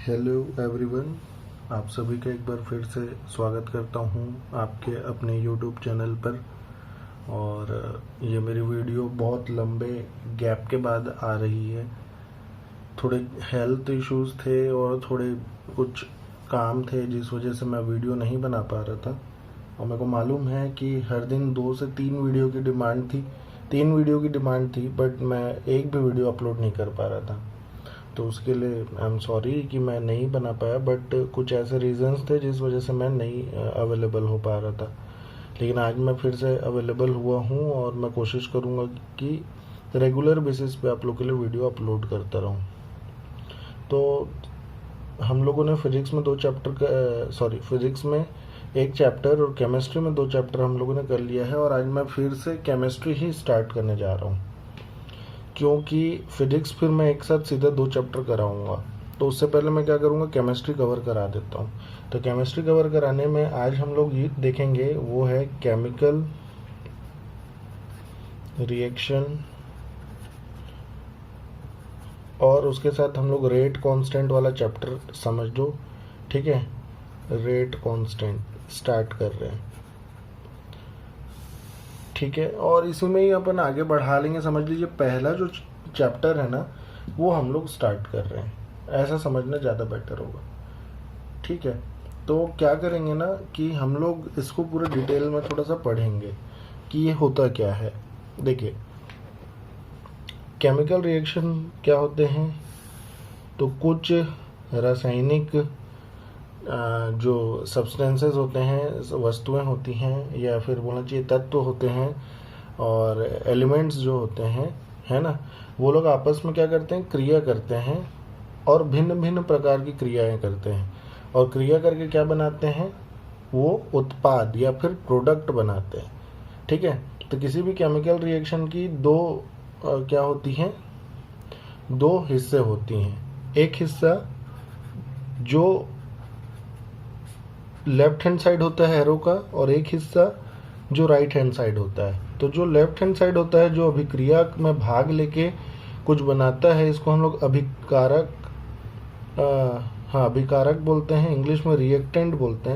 Hello everyone, आप सभी का एक बार फिर से स्वागत करता हूं आपके अपने यूट्यूब चैनल पर। और ये मेरी वीडियो बहुत लंबे गैप के बाद आ रही है। थोड़े हेल्थ इश्यूज थे और थोड़े कुछ काम थे जिस वजह से मैं वीडियो नहीं बना पा रहा था। और मेरे को मालूम है कि हर दिन 2 से 3 वीडियो की डिमांड थी, 3 वीडियो की डिमांड थी, बट मैं एक भी वीडियो अपलोड नहीं कर पा रहा था। तो उसके लिए आई एम सॉरी कि मैं नहीं बना पाया, बट कुछ ऐसे रीजंस थे जिस वजह से मैं नहीं अवेलेबल हो पा रहा था। लेकिन आज मैं फिर से अवेलेबल हुआ हूँ और मैं कोशिश करूँगा कि रेगुलर बेसिस पे आप लोग के लिए वीडियो अपलोड करता रहूँ। तो हम लोगों ने फिजिक्स में 2 चैप्टर का फिजिक्स में 1 चैप्टर और केमिस्ट्री में 2 चैप्टर हम लोगों ने कर लिया है। और आज मैं फिर से केमिस्ट्री ही स्टार्ट करने जा रहा हूँ, क्योंकि फिजिक्स फिर मैं एक साथ सीधा 2 चैप्टर कराऊंगा। तो उससे पहले मैं क्या करूंगा, केमिस्ट्री कवर करा देता हूँ। तो केमिस्ट्री कवर कराने में आज हम लोग ये देखेंगे वो है केमिकल रिएक्शन, और उसके साथ हम लोग रेट कांस्टेंट वाला चैप्टर समझ लो। ठीक है, रेट कांस्टेंट स्टार्ट कर रहे हैं। ठीक है, और इसी में ही अपन आगे बढ़ा लेंगे। समझ लीजिए पहला जो चैप्टर है ना, वो हम लोग स्टार्ट कर रहे हैं, ऐसा समझना ज़्यादा बेटर होगा। ठीक है, तो क्या करेंगे ना कि हम लोग इसको पूरे डिटेल में थोड़ा सा पढ़ेंगे कि ये होता क्या है। देखिए, केमिकल रिएक्शन क्या होते हैं, तो कुछ रासायनिक जो सब्सटेंसेस होते हैं, वस्तुएं होती हैं, या फिर बोलना चाहिए तत्व होते हैं, और एलिमेंट्स जो होते हैं, है ना, वो लोग आपस में क्या करते हैं, क्रिया करते हैं, और भिन्न भिन्न प्रकार की क्रियाएं करते हैं। और क्रिया करके क्या बनाते हैं, वो उत्पाद या फिर प्रोडक्ट बनाते हैं। ठीक है, तो किसी भी केमिकल रिएक्शन की क्या होती हैं, 2 हिस्से होती हैं। एक हिस्सा जो लेफ्ट हैंड साइड होता है एरो का, और एक हिस्सा जो राइट हैंड साइड होता है। तो जो लेफ्ट हैंड साइड होता है, जो अभिक्रिया में भाग लेके कुछ बनाता है, इसको हम लोग अभिकारक अभिकारक बोलते हैं। इंग्लिश में रिएक्टेंट बोलते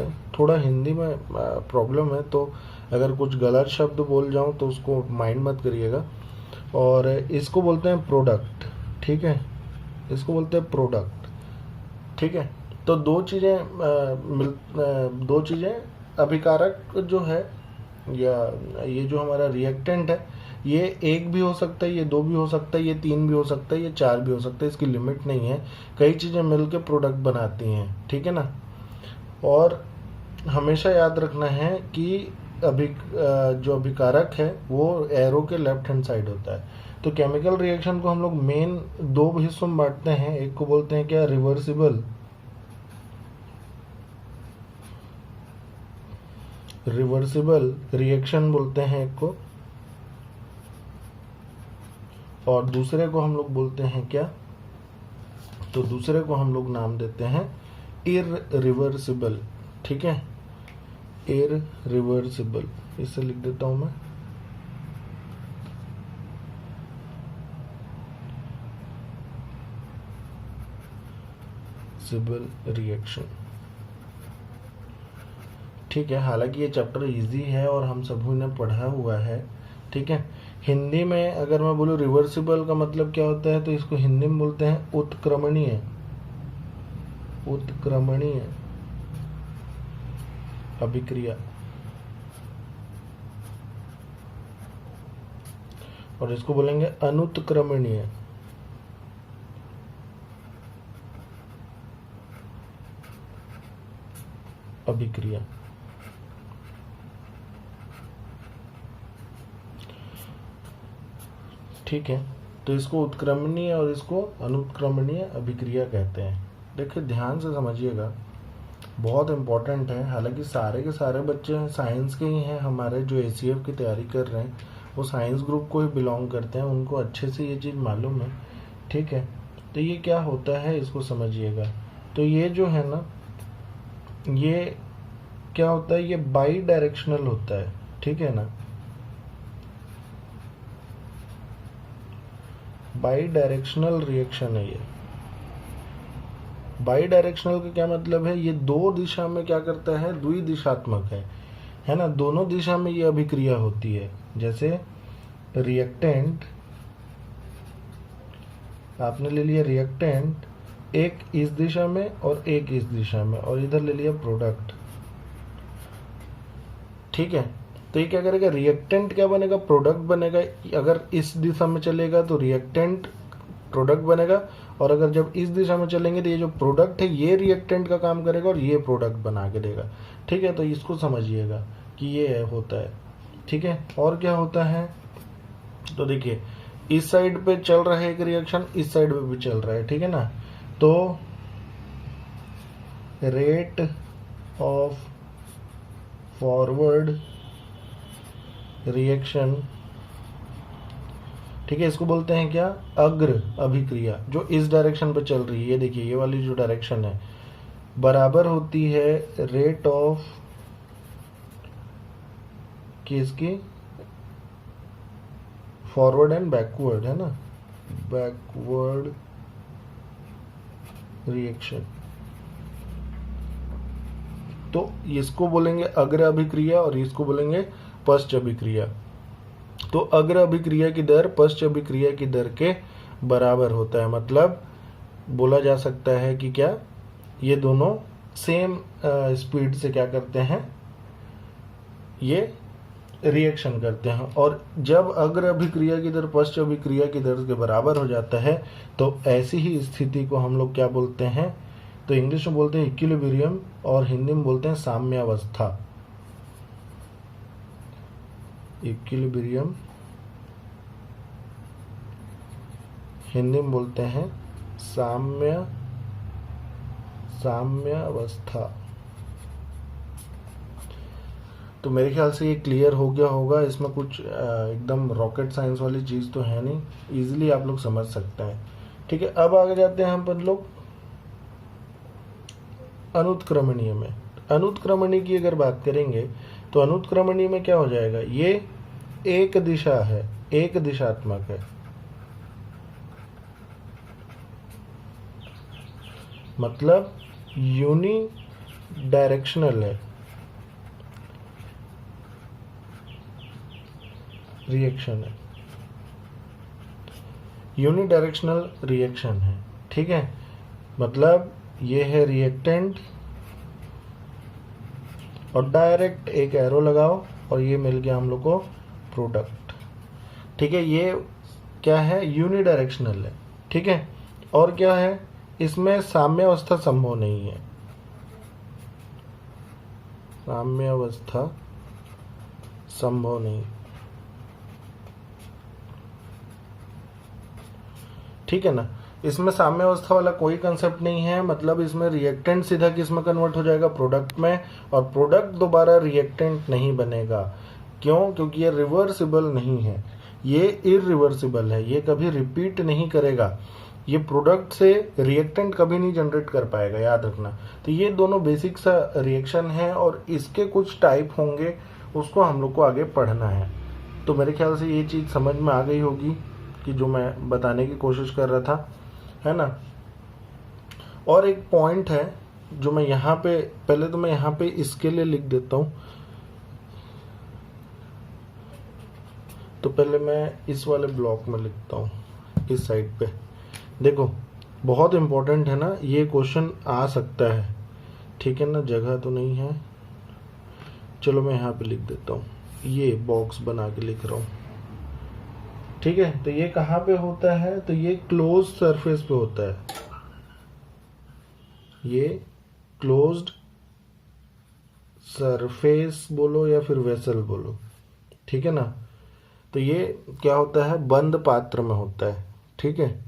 हैं। थोड़ा हिंदी में प्रॉब्लम है, तो अगर कुछ गलत शब्द बोल जाऊं तो उसको माइंड मत करिएगा। और इसको बोलते हैं प्रोडक्ट। ठीक है, इसको बोलते हैं प्रोडक्ट। ठीक है, तो 2 चीज़ें अभिकारक जो है, या ये जो हमारा रिएक्टेंट है, ये 1 भी हो सकता है, ये 2 भी हो सकता है, ये 3 भी हो सकता है, ये 4 भी हो सकता है। इसकी लिमिट नहीं है। कई चीज़ें मिलकर प्रोडक्ट बनाती हैं। ठीक है ना। और हमेशा याद रखना है कि जो अभिकारक है वो एरो के लेफ्ट हैंड साइड होता है। तो केमिकल रिएक्शन को हम लोग मेन 2 हिस्सों में बांटते हैं। एक को बोलते हैं क्या, रिवर्सिबल रिएक्शन बोलते हैं एक को, और दूसरे को हम लोग बोलते हैं क्या, तो दूसरे को हम लोग नाम देते हैं इररिवर्सिबल। ठीक है, इररिवर्सिबल, इसे लिख देता हूं मैं। सिबल रिएक्शन। ठीक है, हालांकि ये चैप्टर इजी है और हम सभी ने पढ़ा हुआ है। ठीक है, हिंदी में अगर मैं बोलूँ रिवर्सिबल का मतलब क्या होता है, तो इसको हिंदी में बोलते हैं उत्क्रमणीय अभिक्रिया। और इसको बोलेंगे अनुत्क्रमणीय अभिक्रिया। ठीक है, तो इसको उत्क्रमणीय और इसको अनुत्क्रमणीय अभिक्रिया कहते हैं। देखिए, ध्यान से समझिएगा, बहुत इम्पोर्टेंट है। हालांकि सारे के सारे बच्चे साइंस के ही हैं, हमारे जो ACF की तैयारी कर रहे हैं वो साइंस ग्रुप को ही बिलोंग करते हैं, उनको अच्छे से ये चीज़ मालूम है। ठीक है, तो ये क्या होता है इसको समझिएगा। तो ये जो है ना, ये क्या होता है, ये बाई डायरेक्शनल होता है। ठीक है ना, बाई डायरेक्शनल रिएक्शन है ये। बाई डायरेक्शनल का क्या मतलब है, ये दो दिशा में क्या करता है, द्विदिशात्मक है ना, दोनों दिशा में ये अभिक्रिया होती है। जैसे रिएक्टेंट, आपने ले लिया रिएक्टेंट, एक इस दिशा में और एक इस दिशा में, और इधर ले लिया प्रोडक्ट, ठीक है। तो ये क्या करेगा, रिएक्टेंट क्या बनेगा, प्रोडक्ट बनेगा। अगर इस दिशा में चलेगा तो रिएक्टेंट प्रोडक्ट बनेगा, और अगर जब इस दिशा में चलेंगे तो ये जो प्रोडक्ट है ये रिएक्टेंट का काम करेगा और ये प्रोडक्ट बना के देगा, ठीक है। तो इसको समझिएगा कि ये होता है, ठीक है। और क्या होता है, तो देखिए इस साइड पे चल रहा है एक रिएक्शन, इस साइड पे भी चल रहा है, ठीक है ना। तो रेट ऑफ फॉरवर्ड रिएक्शन, ठीक है, इसको बोलते हैं क्या, अग्र अभिक्रिया। जो इस डायरेक्शन पे चल रही है, ये देखिए ये वाली जो डायरेक्शन है, बराबर होती है रेट ऑफ किसकी, फॉरवर्ड एंड बैकवर्ड, है ना, बैकवर्ड रिएक्शन। तो इसको बोलेंगे अग्र अभिक्रिया और इसको बोलेंगे पश्च अभिक्रिया। तो अग्र अभिक्रिया की दर पश्च अभिक्रिया की दर के बराबर होता है, मतलब बोला जा सकता है कि क्या, ये दोनों सेम स्पीड से क्या करते हैं, ये रिएक्शन करते हैं। और जब अग्र अभिक्रिया की दर पश्च अभिक्रिया की दर के बराबर हो जाता है तो ऐसी ही स्थिति को हम लोग क्या बोलते हैं, तो इंग्लिश में बोलते हैं इक्विलिब्रियम और हिंदी में बोलते हैं साम्यावस्था। इक्विलिब्रियम हिंदी में बोलते हैं साम्यावस्था। तो मेरे ख्याल से ये क्लियर हो गया होगा, इसमें कुछ एकदम रॉकेट साइंस वाली चीज़ तो है नहीं, इजीली आप लोग समझ सकते हैं, ठीक है। अब आगे जाते हैं हम लोग अनुत्क्रमणीय में। अनुत्क्रमणीय की अगर बात करेंगे तो अनुत्क्रमणीय में क्या हो जाएगा, ये एक दिशा है, एक दिशात्मक है, मतलब यूनि डायरेक्शनल है रिएक्शन है, यूनि डायरेक्शनल रिएक्शन है, ठीक है। मतलब ये है रिएक्टेंट और डायरेक्ट एक एरो लगाओ और ये मिल गया हम लोग को प्रोडक्ट, ठीक है। ये क्या है, यूनि डायरेक्शनल है, ठीक है। और क्या है, इसमें साम्यावस्था संभव नहीं है, साम्यावस्था संभव नहीं, ठीक है ना। इसमें साम्यावस्था वाला कोई कंसेप्ट नहीं है, मतलब इसमें रिएक्टेंट सीधा किस में कन्वर्ट हो जाएगा, प्रोडक्ट में, और प्रोडक्ट दोबारा रिएक्टेंट नहीं बनेगा। क्यों, क्योंकि ये रिवर्सिबल नहीं है, ये इरिवर्सिबल है, ये कभी रिपीट नहीं करेगा, ये प्रोडक्ट से रिएक्टेंट कभी नहीं जनरेट कर पाएगा, याद रखना। तो ये दोनों बेसिक सा रिएक्शन है और इसके कुछ टाइप होंगे, उसको हम लोग को आगे पढ़ना है। तो मेरे ख्याल से ये चीज़ समझ में आ गई होगी कि जो मैं बताने की कोशिश कर रहा था, है ना। और एक पॉइंट है जो मैं यहाँ पे, पहले तो मैं यहाँ पे इसके लिए लिख देता हूँ, तो पहले मैं इस वाले ब्लॉक में लिखता हूँ, इस साइड पे। देखो बहुत इम्पोर्टेंट है ना, ये क्वेश्चन आ सकता है, ठीक है ना, जगह तो नहीं है, चलो मैं यहाँ पे लिख देता हूँ, ये बॉक्स बना के लिख रहा हूँ, ठीक है। तो ये कहाँ पे होता है, तो ये क्लोज सरफेस पे होता है, ये क्लोज्ड सरफेस बोलो या फिर वेसल बोलो, ठीक है ना। तो ये क्या होता है, बंद पात्र में होता है, ठीक है।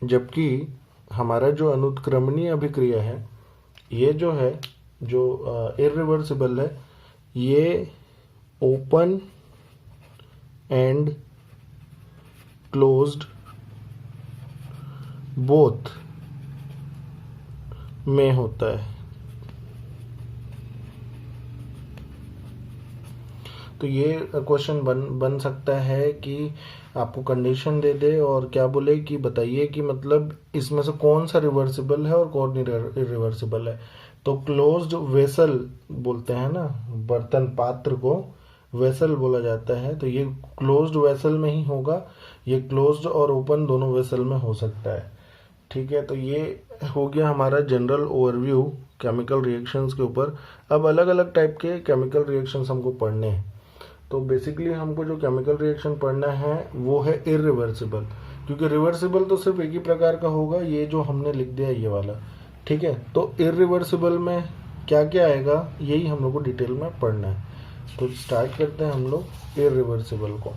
जबकि हमारा जो अनुत्क्रमणीय अभिक्रिया है, ये जो है, जो इरिवर्सिबल है, ये ओपन एंड क्लोज्ड बोथ में होता है। तो ये क्वेश्चन बन सकता है कि आपको कंडीशन दे दे और क्या बोले कि बताइए कि मतलब इसमें से कौन सा रिवर्सिबल है और कौन इरिवर्सिबल है। तो क्लोज्ड वेसल बोलते हैं ना, बर्तन पात्र को वेसल बोला जाता है, तो ये क्लोज्ड वेसल में ही होगा। ये क्लोज्ड और ओपन दोनों वेसल में हो सकता है। ठीक है, तो ये हो गया हमारा जनरल ओवरव्यू केमिकल रिएक्शंस के ऊपर। अब अलग अलग टाइप के केमिकल रिएक्शंस हमको पढ़ने हैं। तो बेसिकली हमको जो केमिकल रिएक्शन पढ़ना है वो है इरिवर्सिबल, क्योंकि रिवर्सिबल तो सिर्फ एक ही प्रकार का होगा, ये जो हमने लिख दिया ये वाला। ठीक है, तो इरिवर्सिबल में क्या क्या आएगा यही हम लोग को डिटेल में पढ़ना है। तो स्टार्ट करते हैं हम लोग इरिवर्सिबल को।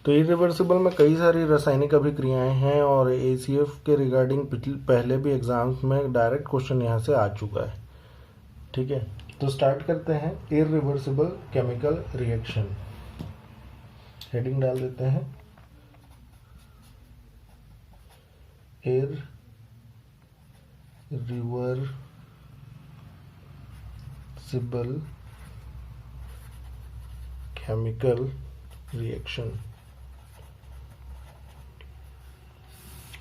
तो इरिवर्सिबल में कई सारी रासायनिक अभिक्रियाएं हैं और ACF के रिगार्डिंग पहले भी एग्जाम्स में डायरेक्ट क्वेश्चन यहाँ से आ चुका है। ठीक है, तो स्टार्ट करते हैं इरिवर्सिबल केमिकल रिएक्शन। हेडिंग डाल देते हैं इरिवर्सिबल केमिकल रिएक्शन।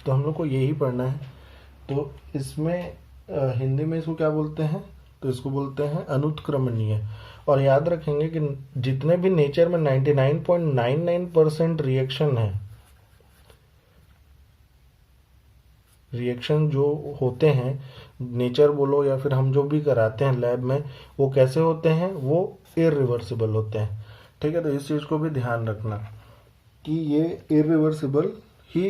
तो हम लोग को यही पढ़ना है। तो इसमें हिंदी में इसको क्या बोलते हैं, तो इसको बोलते हैं अनुत्क्रमणीय। और याद रखेंगे कि जितने भी नेचर में 99.99% रिएक्शन जो होते हैं, नेचर बोलो या फिर हम जो भी कराते हैं लैब में, वो कैसे होते हैं, वो इरिवर्सिबल होते हैं। ठीक है, तो इस चीज़ को भी ध्यान रखना कि ये irreversible he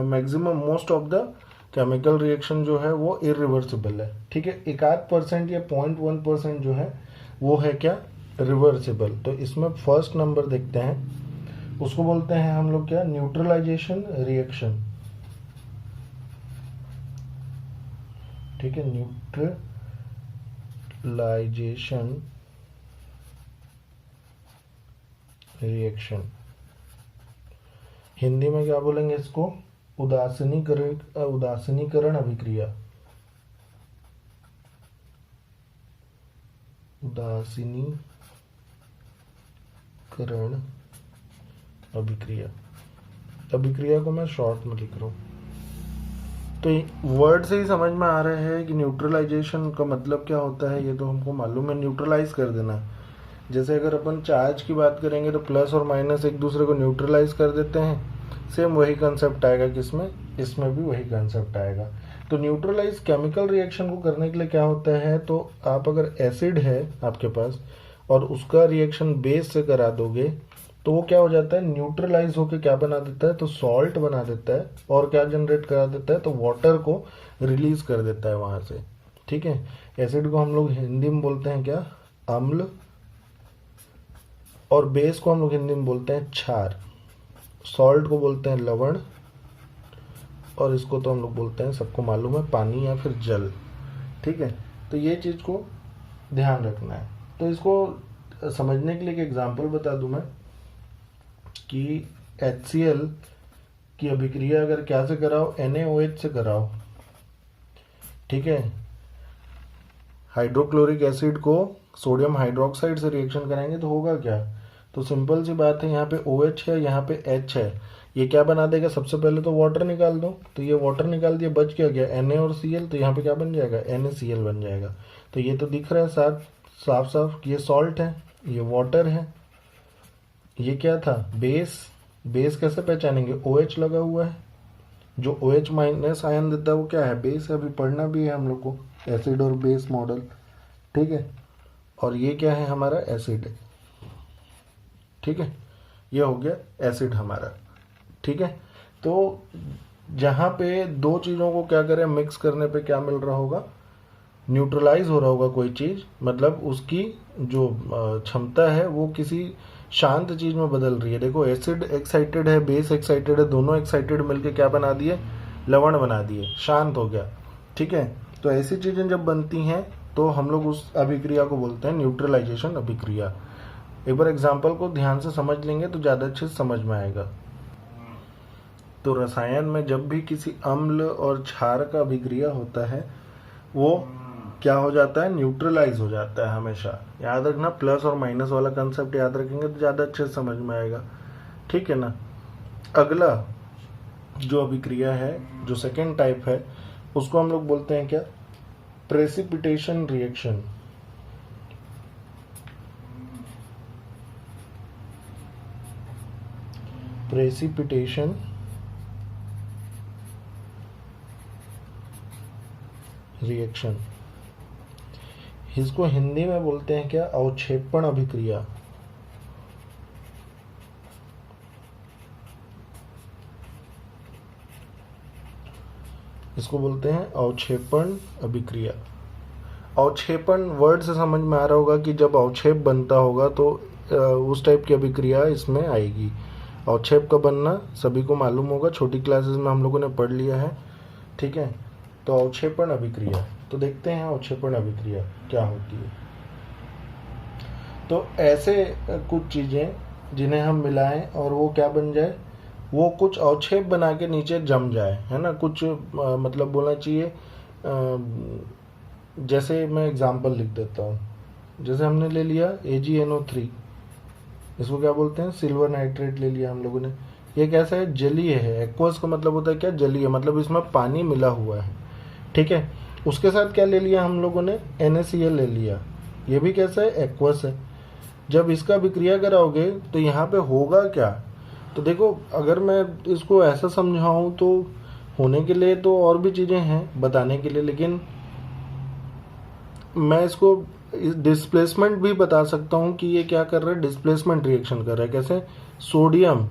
maximum most of the chemical reaction जो है वो इरिवर्सिबल है। ठीक है, 1% या 0.1% जो है वो है क्या, रिवर्सिबल। तो इसमें फर्स्ट नंबर देखते हैं, उसको बोलते हैं हम लोग क्या, न्यूट्रलाइजेशन रिएक्शन। ठीक है, न्यूट्रलाइजेशन रिएक्शन। हिंदी में क्या बोलेंगे इसको, उदासीनीकरण अभिक्रिया। उदासीनीकरण अभिक्रिया को मैं शॉर्ट में लिख रहा हूँ। तो वर्ड से ही समझ में आ रहा है कि न्यूट्रलाइजेशन का मतलब क्या होता है, ये तो हमको मालूम है, न्यूट्रलाइज कर देना। जैसे अगर अपन चार्ज की बात करेंगे तो प्लस और माइनस एक दूसरे को न्यूट्रलाइज कर देते हैं, सेम वही कंसेप्ट आएगा किसमें, इसमें भी वही कंसेप्ट आएगा। तो न्यूट्रलाइज केमिकल रिएक्शन को करने के लिए क्या होता है, तो आप अगर एसिड है आपके पास और उसका रिएक्शन बेस से करा दोगे तो वो क्या हो जाता है, न्यूट्रलाइज होकर क्या बना देता है, तो सॉल्ट बना देता है। और क्या जनरेट करा देता है, तो वाटर को रिलीज कर देता है वहां से। ठीक है, एसिड को हम लोग हिंदी में बोलते हैं क्या, अम्ल, और बेस को हम लोग हिंदी में बोलते हैं क्षार। सॉल्ट को बोलते हैं लवण, और इसको तो हम लोग बोलते हैं, सबको मालूम है, पानी या फिर जल। ठीक है, तो ये चीज को ध्यान रखना है। तो इसको समझने के लिए एक एग्जांपल बता दूं मैं कि HCl की अभिक्रिया अगर क्या से कराओ, NaOH से कराओ। ठीक है, हाइड्रोक्लोरिक एसिड को सोडियम हाइड्रोक्साइड से रिएक्शन कराएंगे तो होगा क्या, तो सिंपल सी बात है, यहाँ पे OH है, यहाँ पे H है, ये क्या बना देगा, सबसे पहले तो वाटर निकाल दो। तो ये वाटर निकाल दिया, बच क्या गया, Na और Cl, तो यहाँ पे क्या बन जाएगा, NaCl बन जाएगा। तो ये तो दिख रहा है साफ साफ कि ये सॉल्ट है, ये वाटर है, ये क्या था, बेस कैसे पहचानेंगे, OH लगा हुआ है, जो OH माइनस आयन देता है वो क्या है, बेस है। अभी पढ़ना भी है हम लोग को एसिड और बेस मॉडल। ठीक है, और ये क्या है, हमारा एसिड है। ठीक है, ये हो गया एसिड हमारा। ठीक है, तो जहां पे दो चीजों को क्या करें, मिक्स करने पे क्या मिल रहा होगा, न्यूट्रलाइज हो रहा होगा कोई चीज, मतलब उसकी जो क्षमता है वो किसी शांत चीज में बदल रही है। देखो एसिड एक्साइटेड है, बेस एक्साइटेड है, दोनों एक्साइटेड मिलके क्या बना दिए, लवण बना दिए, शांत हो गया। ठीक है, तो ऐसी चीजें जब बनती हैं तो हम लोग उस अभिक्रिया को बोलते हैं न्यूट्रलाइजेशन अभिक्रिया। एक बार एग्जाम्पल को ध्यान से समझ लेंगे तो ज्यादा अच्छे से समझ में आएगा। तो रसायन में जब भी किसी अम्ल और क्षार का अभिक्रिया होता है वो क्या हो जाता है, न्यूट्रलाइज हो जाता है। हमेशा याद रखना, प्लस और माइनस वाला कंसेप्ट याद रखेंगे तो ज़्यादा अच्छे से समझ में आएगा, ठीक है ना। अगला जो अभिक्रिया है, जो सेकेंड टाइप है, उसको हम लोग बोलते हैं क्या, प्रेसिपिटेशन रिएक्शन। प्रेसिपिटेशन रिएक्शन, इसको हिंदी में बोलते हैं क्या, अवक्षेपण अभिक्रिया। इसको बोलते हैं अवक्षेपण अभिक्रिया। अवक्षेपण वर्ड से समझ में आ रहा होगा कि जब अवक्षेप बनता होगा तो उस टाइप की अभिक्रिया इसमें आएगी। अवक्षेप का बनना सभी को मालूम होगा, छोटी क्लासेस में हम लोगों ने पढ़ लिया है, ठीक है। तो अवक्षेपण अभिक्रिया, तो देखते हैं अवक्षेपण अभिक्रिया क्या होती है। तो ऐसे कुछ चीजें जिन्हें हम मिलाएं और वो क्या बन जाए, वो कुछ अवक्षेप बना के नीचे जम जाए, है ना। कुछ मतलब बोलना चाहिए, जैसे मैं एग्जांपल लिख देता हूँ। जैसे हमने ले लिया AgNO3, इसको क्या बोलते हैं, सिल्वर नाइट्रेट ले लिया हम लोगों ने। ये कैसा है, जलीय है। एक्वस का मतलब होता है क्या, जलीय, मतलब इसमें पानी मिला हुआ है, ठीक है। उसके साथ क्या ले लिया हम लोगों ने, NaCl ले लिया। ये भी कैसा है, एक्वस है। जब इसका अभिक्रिया कराओगे तो यहाँ पे होगा क्या, तो देखो अगर मैं इसको ऐसा समझाऊं तो होने के लिए तो और भी चीज़ें हैं बताने के लिए, लेकिन मैं इसको डिस्प्लेसमेंट भी बता सकता हूं कि ये क्या कर रहा है, डिस्प्लेसमेंट रिएक्शन कर रहा है। कैसे, सोडियम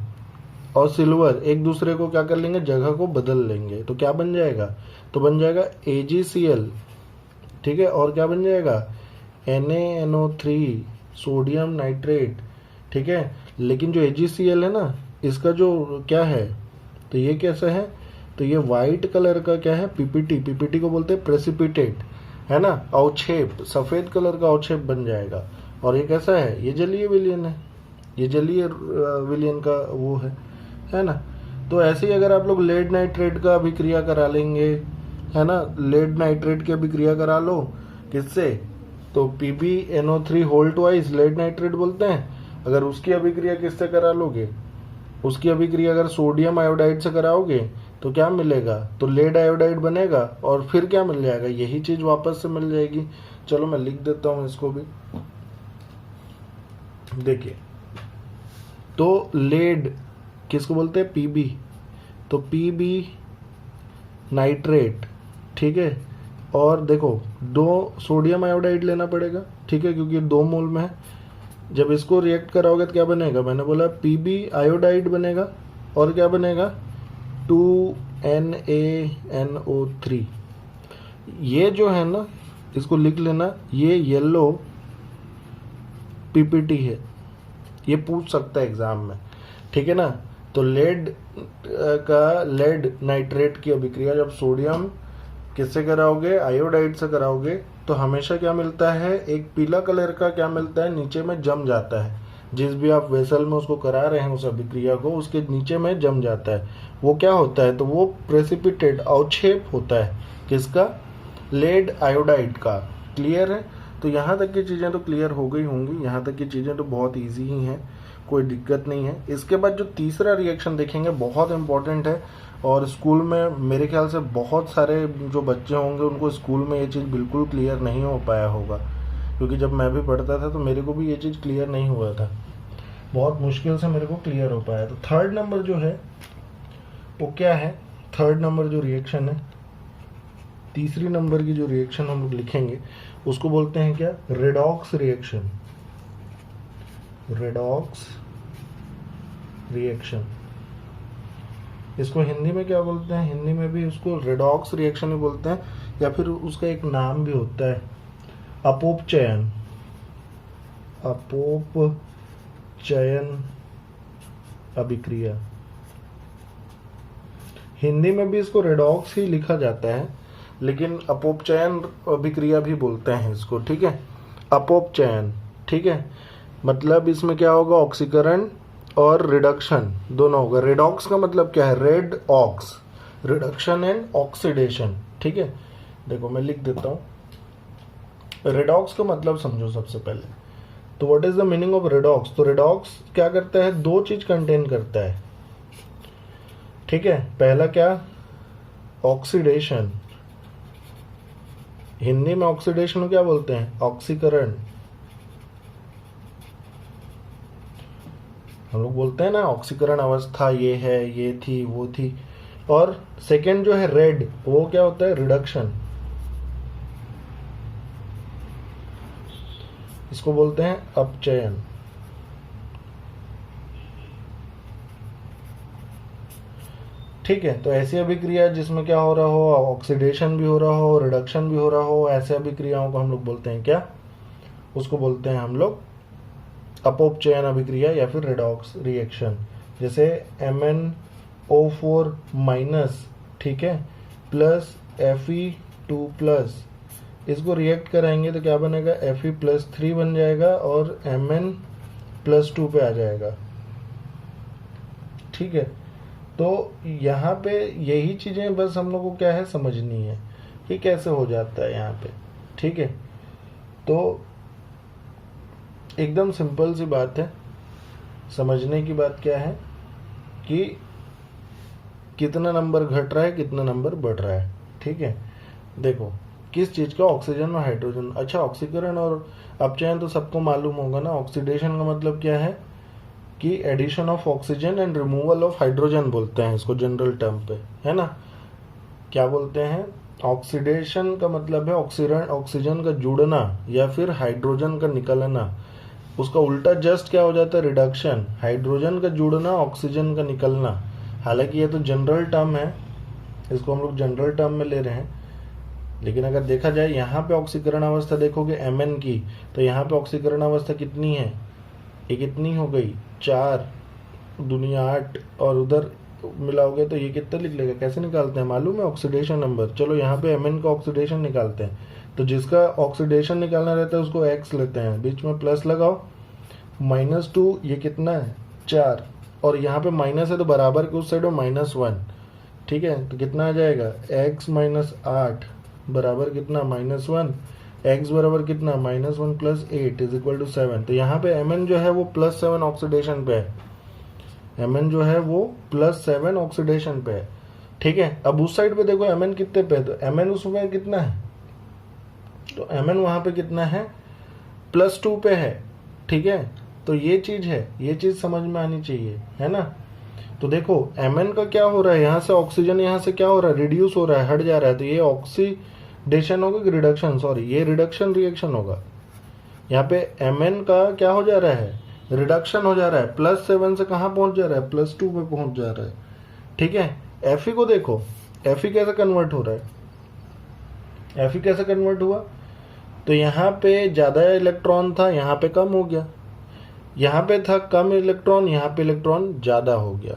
और सिल्वर एक दूसरे को क्या कर लेंगे, जगह को बदल लेंगे, तो क्या बन जाएगा, तो बन जाएगा AgCl, ठीक है। और क्या बन जाएगा, NaNO3 सोडियम नाइट्रेट, ठीक है। लेकिन जो AgCl है ना, इसका जो क्या है, तो ये कैसा है, तो ये वाइट कलर का क्या है, PPT को बोलते हैं प्रेसिपिटेट, है ना, अवक्षेप, सफेद कलर का अवक्षेप बन जाएगा। और ये कैसा है, ये जलीय विलयन है, ये जलीय विलयन का वो है ना। तो ऐसे ही अगर आप लोग लेड नाइट्रेट का अभिक्रिया करा लेंगे, है ना, लेड नाइट्रेट की अभिक्रिया करा लो, किससे, तो PbNO3 whole twice lead nitrate बोलते हैं। अगर उसकी अभिक्रिया किससे करा लोगे, उसकी अभिक्रिया अगर सोडियम आयोडाइड से कराओगे तो क्या मिलेगा, तो लेड आयोडाइड बनेगा, और फिर क्या मिल जाएगा, यही चीज वापस से मिल जाएगी। चलो मैं लिख देता हूं इसको भी, देखिए। तो लेड किसको बोलते हैं, Pb, तो Pb नाइट्रेट, ठीक है। और देखो 2 सोडियम आयोडाइड लेना पड़ेगा, ठीक है, क्योंकि 2 मोल में है। जब इसको रिएक्ट कराओगे तो क्या बनेगा, मैंने बोला Pb आयोडाइड बनेगा, और क्या बनेगा, 2NaNO3। ये जो है ना, इसको लिख लेना, ये येलो PPT है, ये पूछ सकता है एग्जाम में, ठीक है ना। तो लेड नाइट्रेट की अभिक्रिया जब सोडियम किससे कराओगे, आयोडाइड से कराओगे, तो हमेशा क्या मिलता है, एक पीला कलर का क्या मिलता है, नीचे में जम जाता है। जिस भी आप वेसल में उसको करा रहे हैं उस अभिक्रिया को, उसके नीचे में जम जाता है। वो क्या होता है, तो वो प्रेसिपिटेट अवक्षेप होता है, किसका, लेड आयोडाइड का। क्लियर है। तो यहाँ तक की चीज़ें तो क्लियर हो गई होंगी, यहाँ तक की चीज़ें तो बहुत ईजी ही हैं, कोई दिक्कत नहीं है। इसके बाद जो तीसरा रिएक्शन देखेंगे बहुत इंपॉर्टेंट है, और स्कूल में मेरे ख्याल से बहुत सारे जो बच्चे होंगे उनको स्कूल में ये चीज़ बिल्कुल क्लियर नहीं हो पाया होगा, क्योंकि जब मैं भी पढ़ता था तो मेरे को भी ये चीज़ क्लियर नहीं हुआ था, बहुत मुश्किल से मेरे को क्लियर हो पाया। तो थर्ड नंबर जो है वो क्या है, थर्ड नंबर जो रिएक्शन है, तीसरी नंबर की जो रिएक्शन हम लोग लिखेंगे उसको बोलते हैं क्या, रेडॉक्स रिएक्शन। रेडॉक्स रिएक्शन, इसको हिंदी में क्या बोलते हैं, हिंदी में भी उसको रेडॉक्स रिएक्शन ही बोलते हैं, या फिर उसका एक नाम भी होता है अपोपचयन। अपोपचयन अभिक्रिया, हिंदी में भी इसको रेडॉक्स ही लिखा जाता है, लेकिन अपोपचयन अभिक्रिया भी बोलते हैं इसको, ठीक है। अपोपचयन, ठीक है, मतलब इसमें क्या होगा, ऑक्सीकरण और रिडक्शन दोनों होगा। रेडॉक्स का मतलब क्या है, red ox, reduction and oxidation, ठीक है। देखो मैं लिख देता हूं, रेडॉक्स का मतलब समझो सबसे पहले। तो what is the meaning of redox? तो रेडॉक्स क्या करता है, दो चीज कंटेन करता है, ठीक है। पहला क्या, ऑक्सीडेशन। हिंदी में ऑक्सीडेशन को क्या बोलते हैं, ऑक्सीकरण। हम लोग बोलते हैं ना ऑक्सीकरण अवस्था, ये है, ये थी, वो थी। और सेकंड जो है रेड, वो क्या होता है, रिडक्शन। इसको बोलते हैं अपचयन। ठीक है, तो ऐसी अभिक्रिया जिसमें क्या हो रहा हो, ऑक्सीडेशन भी हो रहा हो, रिडक्शन भी हो रहा हो, ऐसे अभिक्रियाओं को हम लोग बोलते हैं क्या, उसको बोलते हैं हम लोग अपोपचयन अभिक्रिया या फिर रेडॉक्स रिएक्शन। जैसे MnO4 माइनस, ठीक है, प्लस Fe2 प्लस, इसको रिएक्ट कराएंगे तो क्या बनेगा, Fe+3 बन जाएगा और Mn+2 पे आ जाएगा। ठीक है, तो यहाँ पे यही चीजें बस हम लोग को क्या है समझनी है कि कैसे हो जाता है यहाँ पे। ठीक है, तो एकदम सिंपल सी बात है। समझने की बात क्या है कि कितना नंबर घट रहा है, कितना नंबर बढ़ रहा है। ठीक है, देखो किस चीज का, ऑक्सीजन और हाइड्रोजन। अच्छा, ऑक्सीकरण और अपचयन तो सबको मालूम होगा ना। ऑक्सीडेशन का मतलब क्या है कि addition of oxygen and removal of hydrogen बोलते हैं इसको जनरल टर्म पे, है ना। क्या बोलते हैं, ऑक्सीडेशन का मतलब है ऑक्सीजन का जुड़ना या फिर हाइड्रोजन का निकलना। उसका उल्टा जस्ट क्या हो जाता है, रिडक्शन। हाइड्रोजन का जुड़ना, ऑक्सीजन का निकलना। हालांकि ये तो जनरल टर्म है, इसको हम लोग जनरल टर्म में ले रहे हैं, लेकिन अगर देखा जाए यहाँ पे ऑक्सीकरण अवस्था देखोगे Mn की, तो यहाँ पे ऑक्सीकरण अवस्था कितनी है, ये कितनी हो गई, 4 दुनिया 8, और उधर मिलाओगे तो ये कितना लिख लेगा। कैसे निकालते हैं मालूम है, ऑक्सीडेशन नंबर। चलो यहाँ पे Mn का ऑक्सीडेशन निकालते हैं, तो जिसका ऑक्सीडेशन निकालना रहता है उसको x लेते हैं, बीच में प्लस लगाओ, -2, ये कितना है 4, और यहाँ पे माइनस है तो बराबर के उस साइड -1। ठीक है, तो कितना आ जाएगा, x - 8 बराबर कितना, -1। x बराबर कितना, -1 + 8 = 7। तो यहाँ पे Mn जो है वो +7 ऑक्सीडेशन पे है। Mn जो है वो +7 ऑक्सीडेशन पे है। ठीक है, अब उस साइड पे देखो Mn कितने पे है, तो Mn उसमें कितना है, तो Mn वहां पे कितना है, +2 पे है। ठीक है, तो ये चीज है, ये चीज समझ में आनी चाहिए, है ना। तो देखो Mn का क्या हो रहा है, यहाँ से ऑक्सीजन यहाँ से क्या हो रहा है, रिड्यूस हो रहा है, हट जा रहा है। तो ये ऑक्सीडेशन होगा कि रिडक्शन, सॉरी ये रिडक्शन रिएक्शन होगा। यहाँ पे Mn का क्या हो जा रहा है, रिडक्शन हो जा रहा है। +7 से कहाँ पहुंच जा रहा है, +2 पे पहुंच जा रहा है। ठीक है, Fe को देखो, Fe कैसे कन्वर्ट हो रहा है, Fe कैसे कन्वर्ट हुआ, तो यहाँ पे ज्यादा इलेक्ट्रॉन था, यहाँ पे कम हो गया। यहाँ पे था कम इलेक्ट्रॉन, यहाँ पे इलेक्ट्रॉन ज्यादा हो गया।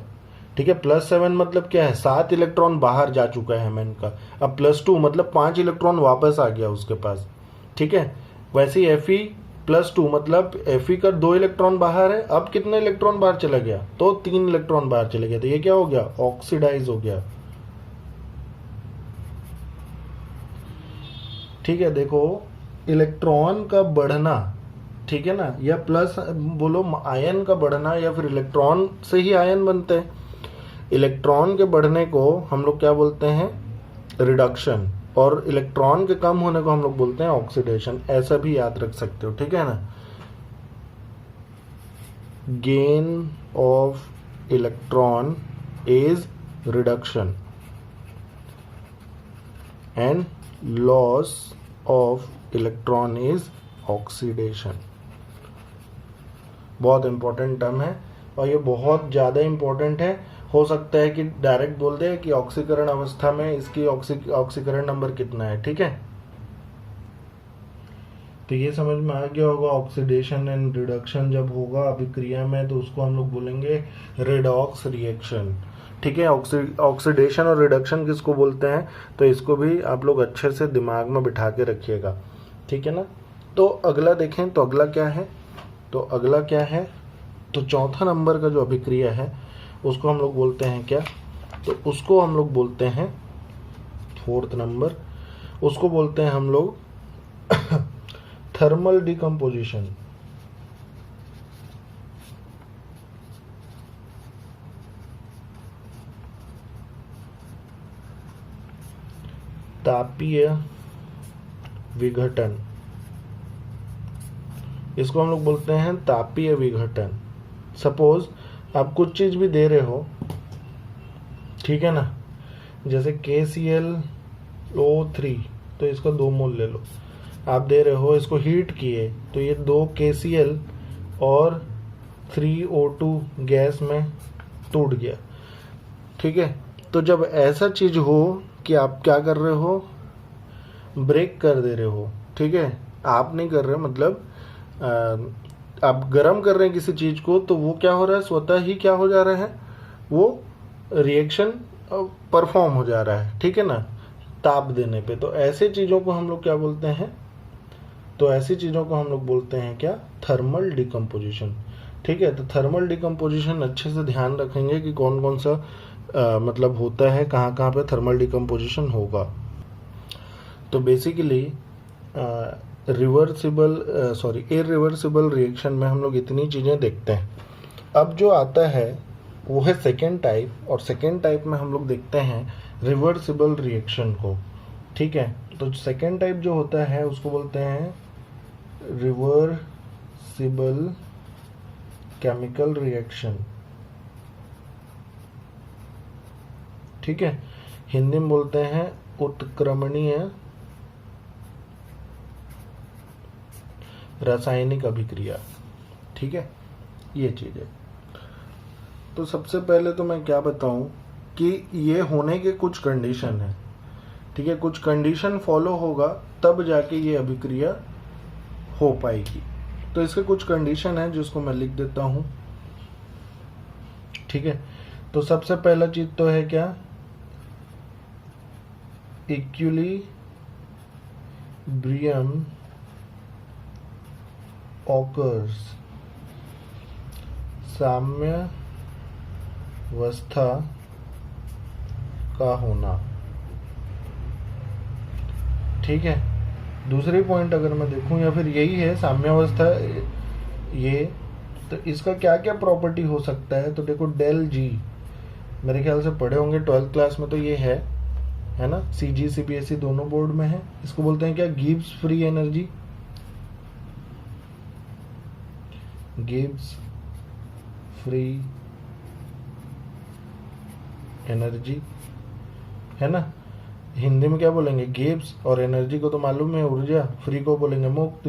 ठीक है, +7 मतलब क्या है, 7 इलेक्ट्रॉन बाहर जा चुका है Mn का। अब +2 मतलब 5 इलेक्ट्रॉन वापस आ गया उसके पास। ठीक है, वैसे ही Fe+2 मतलब Fe का 2 इलेक्ट्रॉन बाहर है, अब कितना इलेक्ट्रॉन बाहर चला गया, तो 3 इलेक्ट्रॉन बाहर चले गया। तो ये क्या हो गया, ऑक्सीडाइज हो गया। ठीक है, देखो इलेक्ट्रॉन का बढ़ना, ठीक है ना, या प्लस बोलो आयन का बढ़ना, या फिर इलेक्ट्रॉन से ही आयन बनते हैं। इलेक्ट्रॉन के बढ़ने को हम लोग क्या बोलते हैं, रिडक्शन, और इलेक्ट्रॉन के कम होने को हम लोग बोलते हैं ऑक्सीडेशन। ऐसा भी याद रख सकते हो, ठीक है ना। Gain of electron is reduction and loss of electron is oxidation. बहुत इंपॉर्टेंट टर्म है और ये बहुत ज़्यादा इंपॉर्टेंट है। हो सकता है कि डायरेक्ट बोल दे कि ऑक्सीकरण अवस्था में इसकी ऑक्सीकरण नंबर कितना है। ठीक है, तो ये समझ में आ गया होगा। ऑक्सीडेशन एंड रिडक्शन जब होगा अभिक्रिया में, तो उसको हम लोग बोलेंगे रेडॉक्स रिएक्शन। ठीक है, ऑक्सीडेशन और रिडक्शन किसको बोलते हैं, तो इसको भी आप लोग अच्छे से दिमाग में बिठा के रखिएगा। ठीक है ना। तो अगला देखें, तो अगला क्या है, तो अगला क्या है, तो चौथा नंबर का जो अभिक्रिया है उसको हम लोग बोलते हैं क्या, तो उसको हम लोग बोलते हैं 4th नंबर, उसको बोलते हैं हम लोग थर्मल डिकम्पोजिशन। तापीय विघटन, इसको हम लोग बोलते हैं तापीय विघटन। सपोज आप कुछ चीज भी दे रहे हो, ठीक है ना, जैसे KClO3, तो इसका 2 मोल ले लो। आप दे रहे हो, इसको हीट किए तो ये 2 KCl और 3O2 गैस में टूट गया, ठीक है। तो जब ऐसा चीज हो कि आप क्या कर रहे हो, ब्रेक कर दे रहे हो, ठीक है, आप नहीं कर रहे, मतलब आप गर्म कर रहे हैं किसी चीज को, तो वो क्या हो रहा है, स्वतः ही क्या हो जा रहा है, वो रिएक्शन परफॉर्म हो जा रहा है, ठीक है ना, ताप देने पे। तो ऐसे चीजों को हम लोग क्या बोलते हैं, तो ऐसी चीजों को हम लोग बोलते हैं क्या, थर्मल डिकम्पोजिशन, ठीक है। तो थर्मल डिकम्पोजिशन अच्छे से ध्यान रखेंगे कि कौन कौन सा मतलब होता है, कहाँ कहाँ पे थर्मल डिकम्पोजिशन होगा। तो बेसिकली इरिवर्सिबल रिएक्शन में हम लोग इतनी चीजें देखते हैं। अब जो आता है वो है सेकेंड टाइप, और सेकेंड टाइप में हम लोग देखते हैं रिवर्सिबल रिएक्शन को, ठीक है। तो सेकेंड टाइप जो होता है उसको बोलते हैं रिवर्सिबल केमिकल रिएक्शन, ठीक है। हिंदी में बोलते हैं उत्क्रमणीय रासायनिक अभिक्रिया, ठीक है, ये चीज है। तो सबसे पहले तो मैं क्या बताऊं कि ये होने के कुछ कंडीशन है, ठीक है, कुछ कंडीशन फॉलो होगा तब जाके ये अभिक्रिया हो पाएगी। तो इसके कुछ कंडीशन है जिसको मैं लिख देता हूं, ठीक है। तो सबसे पहला चीज तो है क्या, इक्विलिब्रियम ऑकर्स, साम्यावस्था का होना, ठीक है। दूसरी पॉइंट अगर मैं देखूं, या फिर यही है साम्यावस्था, ये तो इसका क्या क्या प्रॉपर्टी हो सकता है, तो देखो डेल जी, मेरे ख्याल से पढ़े होंगे 12th क्लास में, तो ये है ना, CG CBSE दोनों बोर्ड में है। इसको बोलते हैं क्या, Gibbs free energy, Gibbs free energy, है ना। हिंदी में क्या बोलेंगे, गिब्स, और एनर्जी को तो मालूम है ऊर्जा, फ्री को बोलेंगे मुक्त,